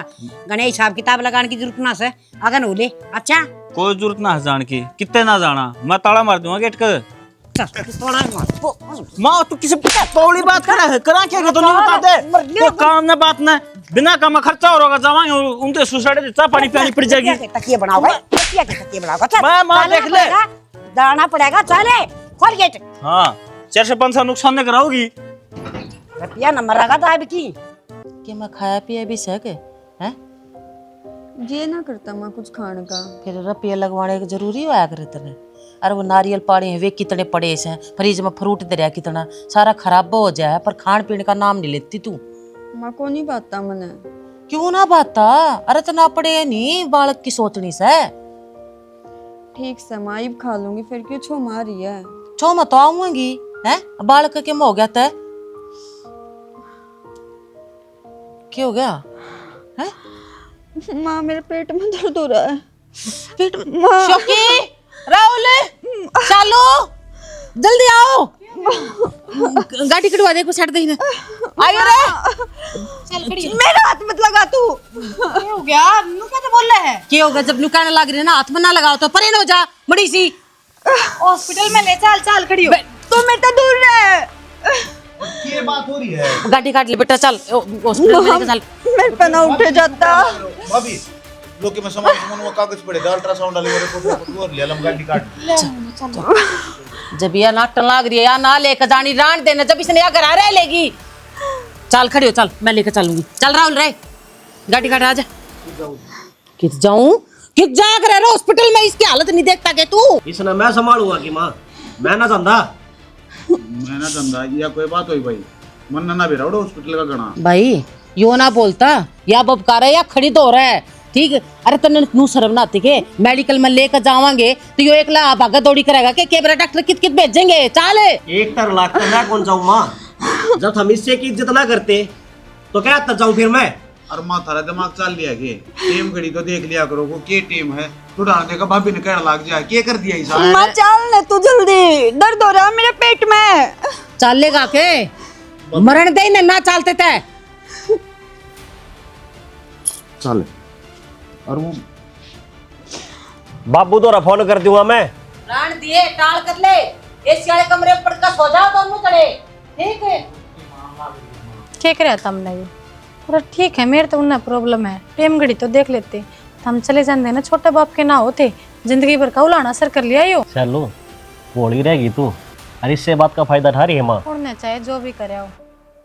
गणे हिसाब किताब लगाने की जरूरत ना से अगन हो ले। अच्छा कोई जरूरत ना जान की कितने ना जाना मैं ताला मार दूंगा गेट कर। माँ तू किसी पौड़ी बात करा क्या तो नहीं बता दे तो काम ना बात ना बिना काम खर्चा हो रहा जावांगे उनके सुसाइड चाय पानी पिलानी पड़ जाएगी। तकिए बनाओगे तकिए बनाओगे चल मैं मां देख ले दाना पड़ेगा चले खोल गेट। हाँ 4 से 5 नुकसान नहीं कराओगी रुपया नंबर रखा था अब की कि मैं खाया पिया भी सके हैं ये ना करता मैं कुछ खाने का फिर रुपया लगवाने का जरूरी होया करे तेरे। अरे वो नारियल पाड़े हैं वे कितने पड़े से फ्रिज में फ्रूट दे रहा कितना सारा खराब हो जाए पर खान पीने का नाम नहीं लेती तू। माँ को नहीं बाता मने क्यों ना बाता अरे तो ना पड़े नहीं बालक की सोचनी से ठीक से माँ अब खा लूंगी फिर क्यों छो मारी है छो मत आऊंगी हैं बालक के हो गया तय क्या हो गया है माँ मेरे पेट में दर्द हो रहा है पेट में शोकी राहुल चालो जल्दी आओ गाड़ी कटवा दे को छड़ दे आयो रे चल खड़ी मेरे हाथ मत लगा तू क्या हो गया नु क्या तो बोल रहा है क्या होगा जब नुकाने लग रही है ना हाथ में ना लगाओ तो परे न हो जा बड़ी सी हॉस्पिटल में ले चल चल खड़ी हो तू मेरे तो दूर रहे ये बात हो रही है गाड़ी काट ले बेटा चल हॉस्पिटल में लेके चल मेरे पे ना उठे जाता भाभी लोग के मैं सामान वो कागज पड़े दा अल्ट्रासाउंड वाले मेरे को और ले लम गाड़ी काट जब यह नाटन लाग रही है या ना लेकर जानी रान देना जब इसने यहाँ घर रह लेगी। चल खड़ी हो, चल मैं लेकर चलूंगी। चल राहुल रे गाड़ी काट आजा। कित जाऊं कित जा कर हॉस्पिटल में इसकी हालत नहीं देखता के तू? इसने मैं संभालूंगा कि माँ मैं ना धंधा या कोई बात हुई भाई मन ना भी रहो हॉस्पिटल का गणा भाई यो ना बोलता या बबका रहा है या खड़ी तो हो रहा है ठीक है। अरे तन्ने नू शर्म ना आती के मेडिकल में लेकर जावांगे तो यो एकला भागा दौड़ी करेगा के केबरा डॉक्टर कित कित भेजेंगे। चल 1 लाख तो मैं कौन जाऊँ माँ? जब हम इससे की इज्जत ना करते तो क्या आता जाऊँ फिर मैं? और माँ थारा दिमाग चल लिया के टीम घड़ी तो देख लिया करो को के टीम है तू डाल देगा भाभी ने कहने लग जाए के कर दिया ऐसा। माँ चल न तू जल्दी, दर्द हो रहा है मेरे पेट में। चलेगा के मरण दे ना चलते थे चल। और वो बाबू दोरा फोन कर दूंगा मैं। रान दिए टाल कर ले एसी वाले कमरे में पड़कर सो जाओ दोनों चढ़े ठीक है। क्या करे तुमने ये पूरा ठीक है। मेरे तो उन्हें प्रॉब्लम है टेम घड़ी तो देख लेते हम चले जाते ना छोटे बाप के ना होते जिंदगी भर का उलाना असर कर लिया यो। चलो बोली रहेगी तू अरे इससे बात का फायदा उठा रही है माँ। उड़ने चाहे जो भी करे हो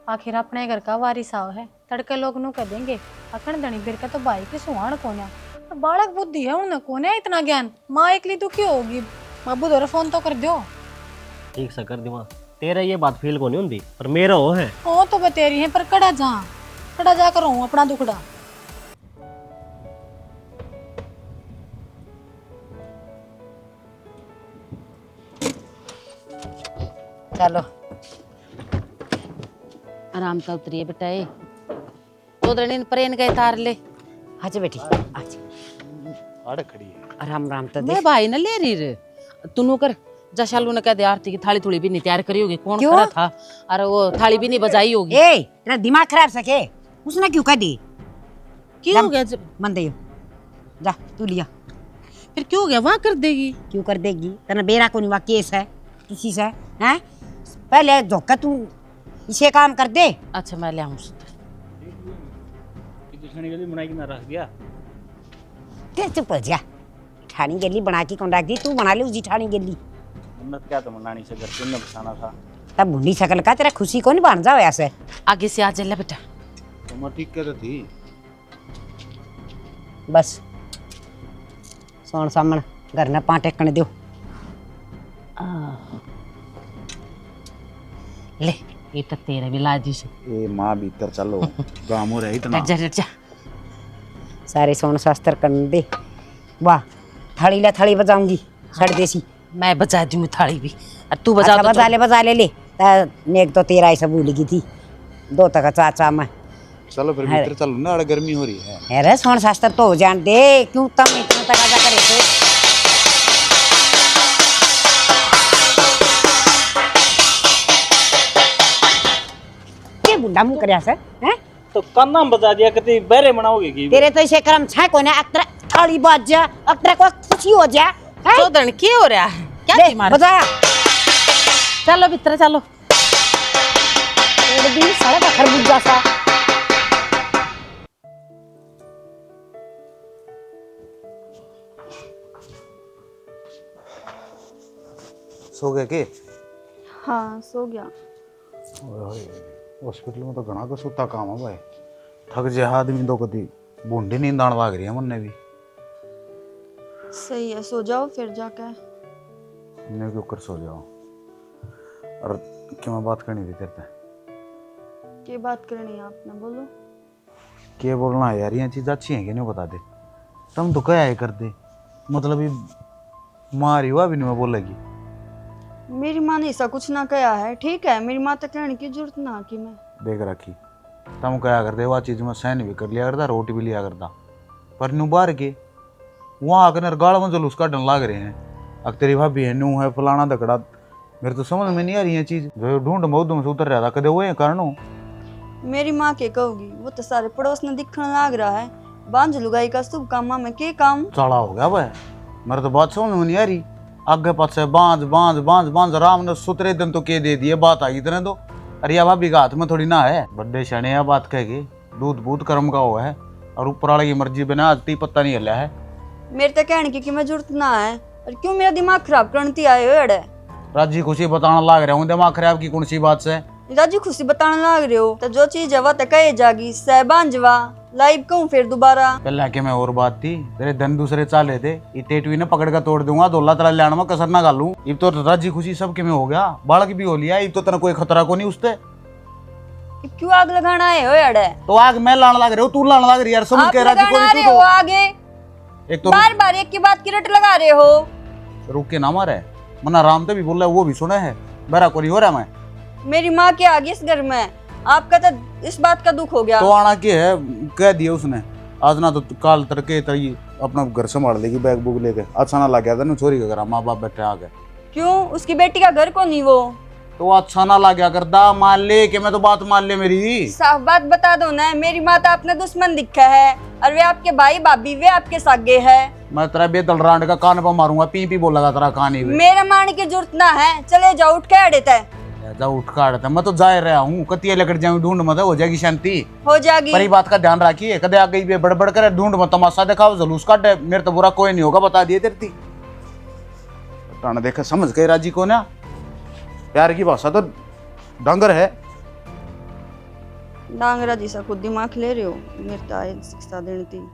आखिर अपने घर का वारिस आओ है तड़के लोग नु कह देंगे अखन धनी बिर का तो भाई की सुहान कोना बालक बुद्धि है उन्हें कोने इतना ज्ञान। माँ एकली दुखी होगी बाबू दोरा फोन तो कर दो। ठीक सा कर दी माँ तेरा ये बात फील को नहीं होती पर मेरा हो है ओ तो बतेरी है पर कड़ा जा कर हूँ अपना दुखड़ा। चलो आराम का उतरिए बेटाए तो दरनीन परेन गए तार ले। अच्छा बेटी अच्छा आड़े खड़ी है आराम आराम तो मैं भाई ना ले रही रे तूनु कर जशालू ने कह दे आरती की थाली थोड़ी भी नहीं तैयार करी होगी कौन करा था अरे वो थाली भी नहीं बजाई होगी। ए तेरा दिमाग खराब सके उसने क्यों कह दी? क्यों हो गया मन दे जा तू लिया फिर क्यों हो गया वहां कर देगी क्यों कर देगी तेरा बेरा को नहीं केस है किसी से हैं पहले धोखा तू इसे काम कर दे। अच्छा मैं ले आऊं बनाई के ना रख गया तेरे चुप हो जा ठानी गेली बना के कौन रख दी तू बना ले उसी ठानी गेली उन्नत क्या तो मनानी से घर पे न बसाना था तब भुंडी शकल का तेरा खुशी को नहीं बन जाओ ऐसे आगे से आ चल बेटा तो मैं ठीक कहती थी बस सोन सामन घर ने पांच टेकने दो ले ये तो तेरे भी लाजी से ए माँ भीतर चलो गाँव हो रही इतना रट जा सारे सोन शास्त्र करने दे वाह थाली ला थाली बजाऊंगी सड़ देसी मैं बजा दूं थाली भी और तू बजा अच्छा, बजा ले नेक तो तेरा ऐसा भूल गई थी दो तक चाचा मैं चलो फिर भीतर चलो ना अड़ गर्मी हो रही है। अरे सोन शास्त्र तो हो जान दे क्यों तम इतना तकाजा करे थे के बुढ़ा मुंह करया से हैं तो काना बता दिया कति बहरे बनाओगे की तेरे तो इसे कर्म छा कोने अक्तरा थाली बाज जा अक्तरा को खुशी हो जा हैं तो दन क्या हो रहा है क्या ले, थी मार बताया चलो भीतर चलो तेरे भी सारा का खरबूजा सा सो गए के हाँ सो गया। हॉस्पिटल में तो घना को सुता काम है भाई थक जा आदमी तो कभी बूंदी नींद आने लग रही है मन ने भी सही है सो जाओ फिर जाकर मैं क्यों कर सो जाओ और क्यों मैं बात करनी थी तेरे पे क्या बात करनी है आपने बोलो। क्या बोलना है यार ये चीज़ अच्छी है कि नहीं बता दे तुम तो क्या कर दे मतलब ये मारी हुआ भी नहीं मैं बोलेगी मेरी माँ ने ऐसा कुछ ना कहा है ठीक है मेरी माँ तक कहने की जरूरत ना कि मैं देख रखी तुम क्या करते वह चीज़ में सहन भी कर लिया करता रोटी भी लिया करता पर नू बाहर के वहाँ आकर गाड़ में जुलूस काटने लग रहे हैं अब तेरी भाभी है नू है फलाना दकड़ा मेरे तो समझ में नहीं आ रही है चीज़ जो ढूंढ मऊदम से उतर रहा था कदे वो कारण मेरी माँ के कहोगी वो तो सारे पड़ोस ने दिखने लग रहा है बांझ लुगाई का शुभ कामा में के काम चढ़ा हो गया वह मेरे तो बात समझ में नहीं आ रही आगे पासे बांझ बांझ बांझ बांझ राम ने सुतरे दिन तो के दे दिए बात आई इतने तो अरे भाभी का हाथ में थोड़ी ना है बड्डे शने या बात कह के दूध बूध कर्म का हुआ है और ऊपर वाले की मर्जी बिना आज ती पत्ता नहीं हिला है। मेरे तो कहने की मैं जरूरत ना है, और क्यों मेरा दिमाग खराब करती आए हो अड़े? राजी खुशी बताना लाग रहा हूँ, दिमाग खराब की कौन सी बात से? राजी खुशी बताने लग रहे हो तो जो चीज है वह तो कहे जागी सहबान जवा लाइव कहूँ फिर दोबारा। पहले के मैं और बात थी, तेरे धन दूसरे चाले थे, ये टेटवी ने पकड़ कर तोड़ दूंगा, दोला तला लाने में कसर ना गालू। ये तो राजी खुशी सबके में हो गया, बालक भी हो लिया, ये तो तेरा कोई खतरा को नहीं उससे। क्यों आग लगाना है हो अड़े? तो आग मैं लाने लग रही हूँ, तू लाने लग रही यार, समझ आप के राजी लगाना को रहे हो आगे, एक तो बार बार एक की बात की रट लगा रहे हो। रुक के ना मारे, मना राम तो भी बोल रहा है, वो भी सुना है, बरा कोरी हो रहा मैं। मेरी माँ के आगे इस घर में आपका तो इस बात का दुख हो गया। तो आना के है, कह दिया उसने, आज ना तो काल तड़के तरी अपना घर संभाल लेगी बैग बुग लेके। अच्छा ना लग गया था ना छोरी का घर, माँ बाप बैठे आ गए। क्यों उसकी बेटी का घर को नहीं वो? तो अच्छा ना लग गया करता, मान ले कि मैं तो बात मान ले मेरी। साफ बात बता दो ना, मेरी माता अपने दुश्मन दिखा है और वे आपके भाई भाभी वे आपके सागे है। मैं तेरा बेदल रांड का कान पर मारूंगा, पी पी बोलेगा तेरा कान ही। मेरा मारने की जरूरत ना है, चले जाओ उठ के अड़े तय। जा उठ काटता, मैं तो जा रहा हूँ, कतिया लेकर जाऊँ ढूंढ मत, हो जाएगी शांति, हो जाएगी। पर बात का ध्यान रखिए, कदे आ गई बड़बड़ करे ढूंढ मत, तमाशा दिखाओ जलूस काटे, मेरे तो बुरा कोई नहीं होगा, बता दिए तेरी। टाना देखा समझ गए राजी को ना, प्यार की भाषा तो डांगर है। डांगरा जी सा खुद दिमाग ले रहे हो, मेरे तो आए शिक्षा देनी थी।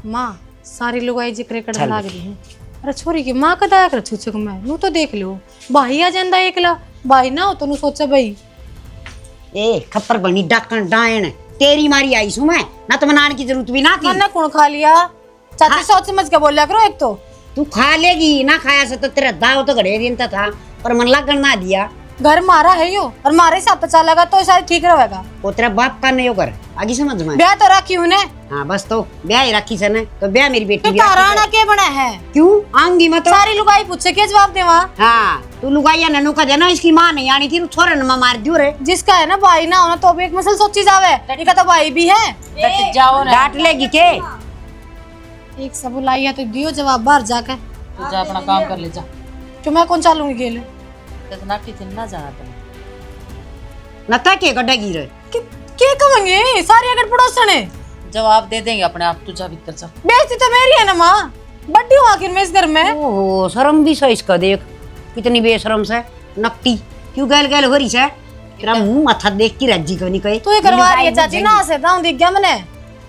माँ सारी लोग आई जिक्र कर लाग रही हैं। अरे छोरी की माँ का दया कर छुछक मैं नू तो देख लो भाई आ ਜਾਂਦਾ एकला भाई ना हो तो नू सोचा भाई ए खप्पर बनी डाकन डायन तेरी मारी आई सू मैं ना, तो मनाने की जरूरत भी ना थी। खाना कौन खा लिया? चाची सोच समझ के बोलिया करो। एक तो तू खा लेगी ना, खाया से तो तेरा दाव तो घड़े दिन था, पर मन लगन ना दिया। घर मारा है यो और मारे हिसाब पे चलेगा तो शायद ठीक रहेगा। वो तेरा बाप का नहीं होकर आगे समझ में। ब्याह तो रखी हूँ ने। हाँ बस तो ब्याह ही रखी से ने, तो ब्याह मेरी बेटी तो ताराना के बना है? क्यों आऊंगी मैं तो। सारी लुगाई पूछे के जवाब दे वहाँ। हाँ तू लुगाइया ननू का देना, इसकी माँ नहीं आनी थी, छोरे ने मार दियो रे। जिसका है ना भाई ना होना तो भी एक मसल सोची जावे, लड़की का तो भाई भी है। जाओ ना, डांट लेगी के? एक सब लाइया तो दियो जवाब बाहर जाकर। तू जा अपना काम कर ले जा। तो मैं कौन चालूंगी गेले? इतना टिफिन ना जाना तुम। नता के गड्ढा गिरे के कहेंगे सारी अगर पड़ोसन है। जवाब दे देंगे अपने आप, तू जा भीतर जा। बेइज्जती तो मेरी है ना माँ, बड्डी हूँ आखिर में इस घर में। ओहो शर्म भी सो इसका, देख कितनी बेशरम से नकटी क्यों गैल गैल हो रही है। तेरा मुंह माथा देख की रज्जी को नहीं कहे। तू ही करवा रही है चाची ना से दाऊं दिख गया मैंने,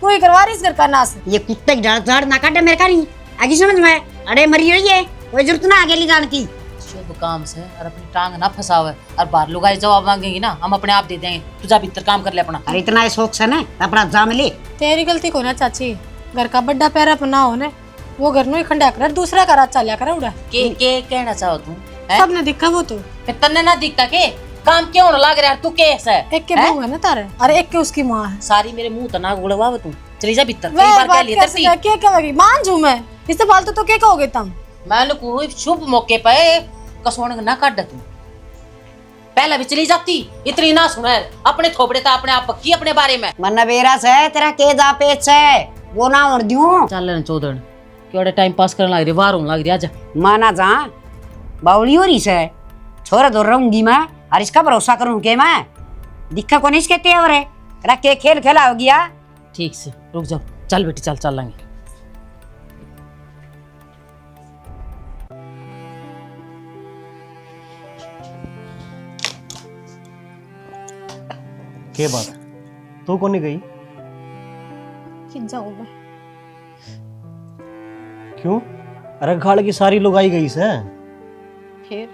तू ही करवा रही इस घर का नास। ये कुत्ते की झाड़ ना काटे मेरे का नहीं आगे समझ में। अरे मरी हुई है, कोई जरूरत ना आगे ले जाने की। शुभ काम से और अपनी टांग ना फंसावे, और बाहर लुगाई जवाब मांगेंगी ना हम अपने आप दे देंगे। तू जा भीतर काम कर ले अपना। अरे इतना शौक से ना अपना जाम ले। तेरी गलती को ना चाची, घर का बड्डा पैरा अपना हो ने, वो घर नु ही खंडा कर दूसरा का रात चलिया कर उड़ा के कहना चाहो तू? सबने दिखा वो तो फिर तन्ने ना दिखता के काम क्यों होने लग रहा है? तू कैसा है? एक के बहू है ना तारे, अरे एक के उसकी माँ है। सारी मेरे मुंह तना गुड़वा तू, चली जा भीतर। कई वे बार कह बात लिया कैसे है, के कहोगी मान जू मैं इससे फालतू तो के कहोगे तुम? मैं कोई शुभ मौके पे कसौण ना काट तू, पहले भी चली जाती। इतनी ना सुना अपने थोपड़े था अपने आप पक्की अपने बारे में। मन बेरा से तेरा के जा पेच है वो ना उड़ दियो। चल न चौधन क्यों टाइम पास करने लग रही, वार होने लग रही। आजा माना जा बावली हो रही से, छोरा तो रहूंगी मैं और इसका भरोसा करूं के मैं दिखा को नहीं इसके तेवर है तेरा के खेल खेला हो गया। ठीक से रुक जाओ, चल बेटी चल चल लेंगे। के बात तू कौन नहीं गई? कि जाऊं मैं? क्यों? अरे खाड़ की सारी लोग आई गई से। फिर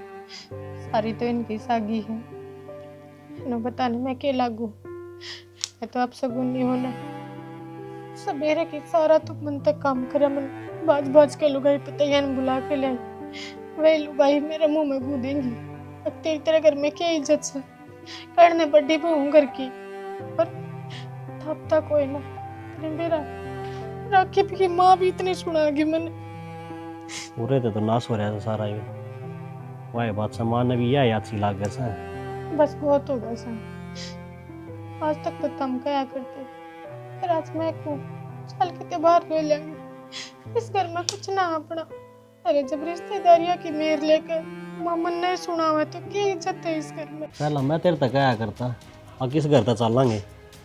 सारी तो इनकी सागी है ना, बताने मैं के लागू मैं तो अब सगुन नहीं होना। सवेरे की सारा तो मन तक काम करे, मन बाज बाज के लुगाई पतैया ने बुला के ले वही लुगाई मेरे मुंह में घूदेंगी। अब तेरी तरह घर में क्या इज्जत से करने बड्डी बहू घर की, पर तब तक कोई ना मेरा राखी की माँ भी इतनी सुनागी मैंने। पूरे तो नाश हो रहा था सारा ये, वही बात सामान भी यह याद सी लाग गया सा। बस बहुत होगा सा, आज तक तो तुम क्या करते, फिर आज मैं को चल के त्योहार ले लेंगे इस घर में कुछ ना अपना। अरे जब रिश्तेदारियां की मेर लेकर मामन ने सुना हुआ तो क्या इज्जत है इस घर में। पहला मैं तेरे तक आया करता, और किस घर तक चलेंगे,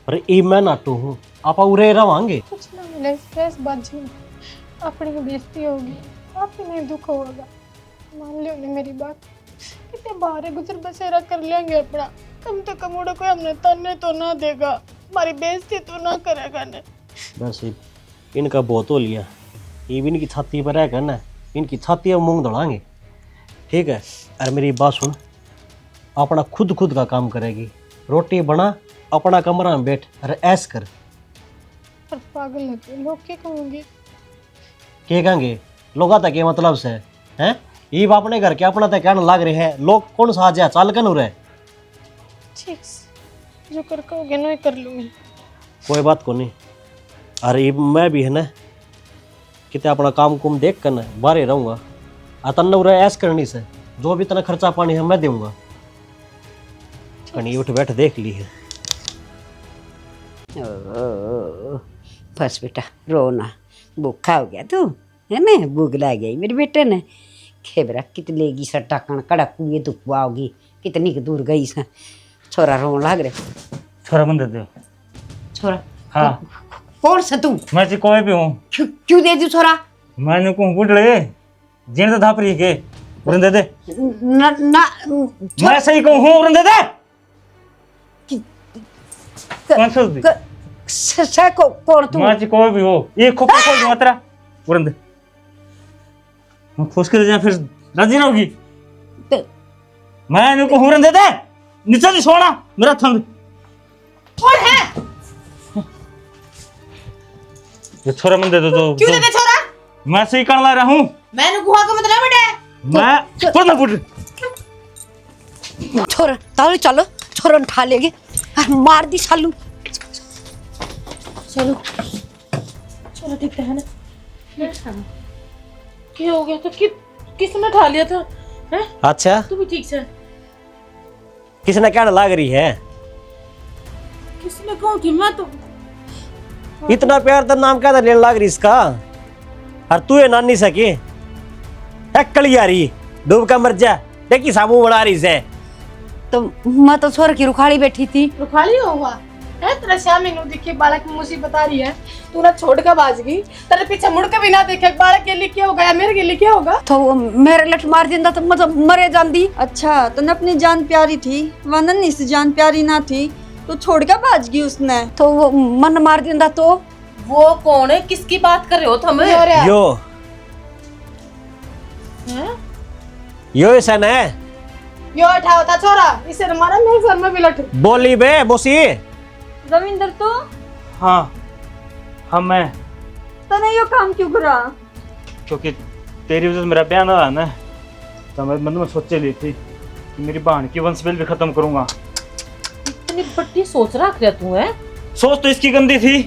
पर ई मैं नाटू हूँ आप उरे रवांगे। कुछ ना ले इस बाजी में अपनी बेइज्जती होगी, आप ही नहीं दुख होगा। मान लियो ने मेरी बात, कितने बारे गुजर बसेरा कर लेंगे अपना, कम से कम उड़े कोई हमने ताने तो ना देगा, हमारी बेइज्जती तो ना करेगा ने। बस इनका बहुत हो लिया, ये भी इनकी छाती पर है करना, इनकी छाती में मूंग दौड़ाएंगे, ठीक है। अरे मेरी बात सुन, अपना खुद का काम करेगी, रोटी बना, अपना कमरा में बैठ, अरे ऐस कर। पर पागल है लोग क्या कहोगे? क्या कहेंगे लोग? आता क्या मतलब से हैं? ये अपने घर के अपना तक कहने लग रहे हैं, लोग कौन सा आज चाल कन हो रहे? ठीक, जो कर कहोगे ना कर लूंगी। कोई बात को नहीं। अरे मैं भी है ना कितने अपना काम कुम देख कर ना बाहर रहूँगा, अतन न ऐस करनी से जो भी तना खर्चा पानी है मैं दूंगा। कहीं उठ बैठ देख ली है। बस बेटा रो ना, भूखा हो गया तू है ना, भूख लग गई मेरे बेटे ने। खेबरा कितने सट्टा कण कड़क कुए तो आओगी, कितनी दूर गई सा। छोरा रोन लग रहे। छोरा बंद दे दो। छोरा? हाँ। कौन सा तू? मैं जी कोई भी हूँ। क्यों दे दी छोरा? मैंने को बुढ़ले जीने तो धापरी के उड़न दे दे। ना ना मैं सही कहूँ, उड़न दे दे। कौन सा दी? कौन तू? मैं जी कोई भी हो, एक खोपड़ी खोल दूंगा तेरा, उड़न दे। मैं फुस के जा फिर राजी ना होगी। मैं इनको उड़न दे दे, नीचे नहीं सोना मेरा थंब। कौन है? ये छोरा मन दे दो। क्यों दे दे छोरा? मैं सही कर ला रहा हूँ। मैंने गुहा का मतलब बेटे। मैं पढ़ना पुट। छोरा ताले चलो, छोरा उठा लेंगे, मार दी सालू। चलो चलो ठीक है ना। क्या हो गया? तो किसने उठा लिया था? हैं? अच्छा तू भी ठीक से? किसने कहने लग रही है? किसने कहूँ थी मैं तो। इतना प्यार तो नाम क्या लेने लग रही इसका? और तू ये नानी सके कली आ रही डूब का मर जा, देखी साबू बना रही से। तो मैं तो छोर की रुखाड़ी बैठी थी। रुखाली हुआ है तेरा श्याम मीनू दिखी बालक में मुसीबत आ रही है, तू ना छोड़ कर भाज गई, तेरे पीछे मुड़ के भी ना देखे बालक के लिए क्या होगा या मेरे के लिए क्या होगा? तो वो मेरे लठ मार दिंदा तो मतलब मरे जांदी। अच्छा तो न अपनी जान प्यारी थी, वरना से जान प्यारी ना थी तो छोड़ कर भाज गई उसने। तो वो मन मार दिंदा तो? वो कौन है? किसकी बात कर रहे हो तुम? यो ऐसा न है, यो उठाओ था छोरा, इसे मारा मेरे सर में भी लठ। बोली बे बोसी। रविंदर तो हाँ मैं तने यो काम क्यों करा? क्योंकि तेरी वजह से मेरा ब्याह ना हुआ ना, तो मैं मन में सोचे ली थी कि मेरी बहन की वंशवेल भी खत्म करूंगा। इतनी बड़ी सोच रख रहा तू है? सोच तो इसकी गंदी थी,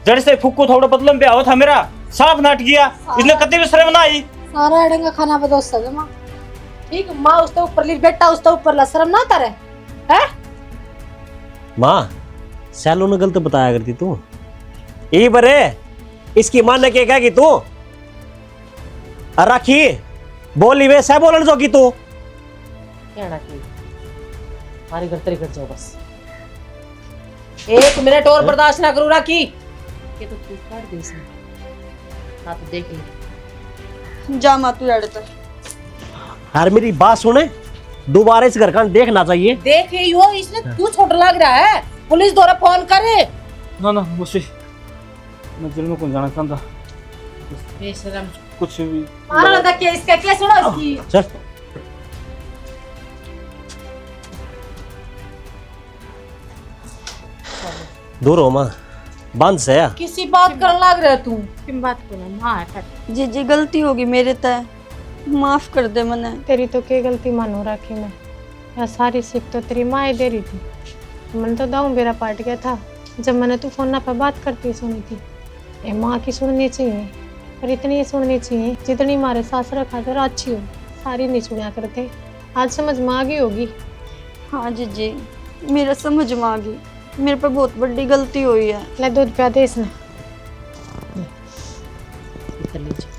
जड़ से फुक्को थोड़ा बदलम ब्याह था मेरा, साफ नाट गया, इसने कति भी शर्म ना आई। सारा अड़ेगा खाना बदो सजमा, ठीक माँ उसके ऊपर ली, बेटा उसके ऊपर ला, शर्म ना तारे है? माँ सैलू ने गलत बताया करती तू, ये बरे इसकी मां ने क्या कि तू राखी बोली वे सह बोलन जो की तू क्या की हमारी घर तेरी घर जाओ बस। 1 मिनट और बर्दाश्त ना करूँ राखी, ये तो तू काट दे इसमें ना, तो देख ले जा माँ तू अड़ तर। यार मेरी बात सुने, दोबारा इस घर का देखना चाहिए। देख यो इसने क्यों छोटा लग रहा है, पुलिस द्वारा फोन करे। ना ना मुझसे मैं जेल में कौन जाना चाहता, बेशरम कुछ भी मारा लगा के इसका क्या सुनो इसकी। चल दूर हो माँ, बंद से या किसी बात कर लग रहा है तू। किन बात को ना माँ हट। जी गलती होगी मेरे तय, माफ कर दे मने। तेरी तो क्या गलती मानो राखी में, या सारी सीख तो तेरी माँ ही दे रही थी। मन तो दाऊ मेरा पाट गया था जब मैंने तू फोन पर बात करती सुनी थी। ये माँ की सुननी चाहिए, पर इतनी ही सुननी चाहिए जितनी हमारे सासरा खातर अच्छी हो, सारी नहीं सुना करते। आज समझ में आ गई होगी। हाँ जी मेरा समझ में आ गई, मेरे पे बहुत बड़ी गलती हुई है। ले दूध पिया दे इसने। कर लीजिए।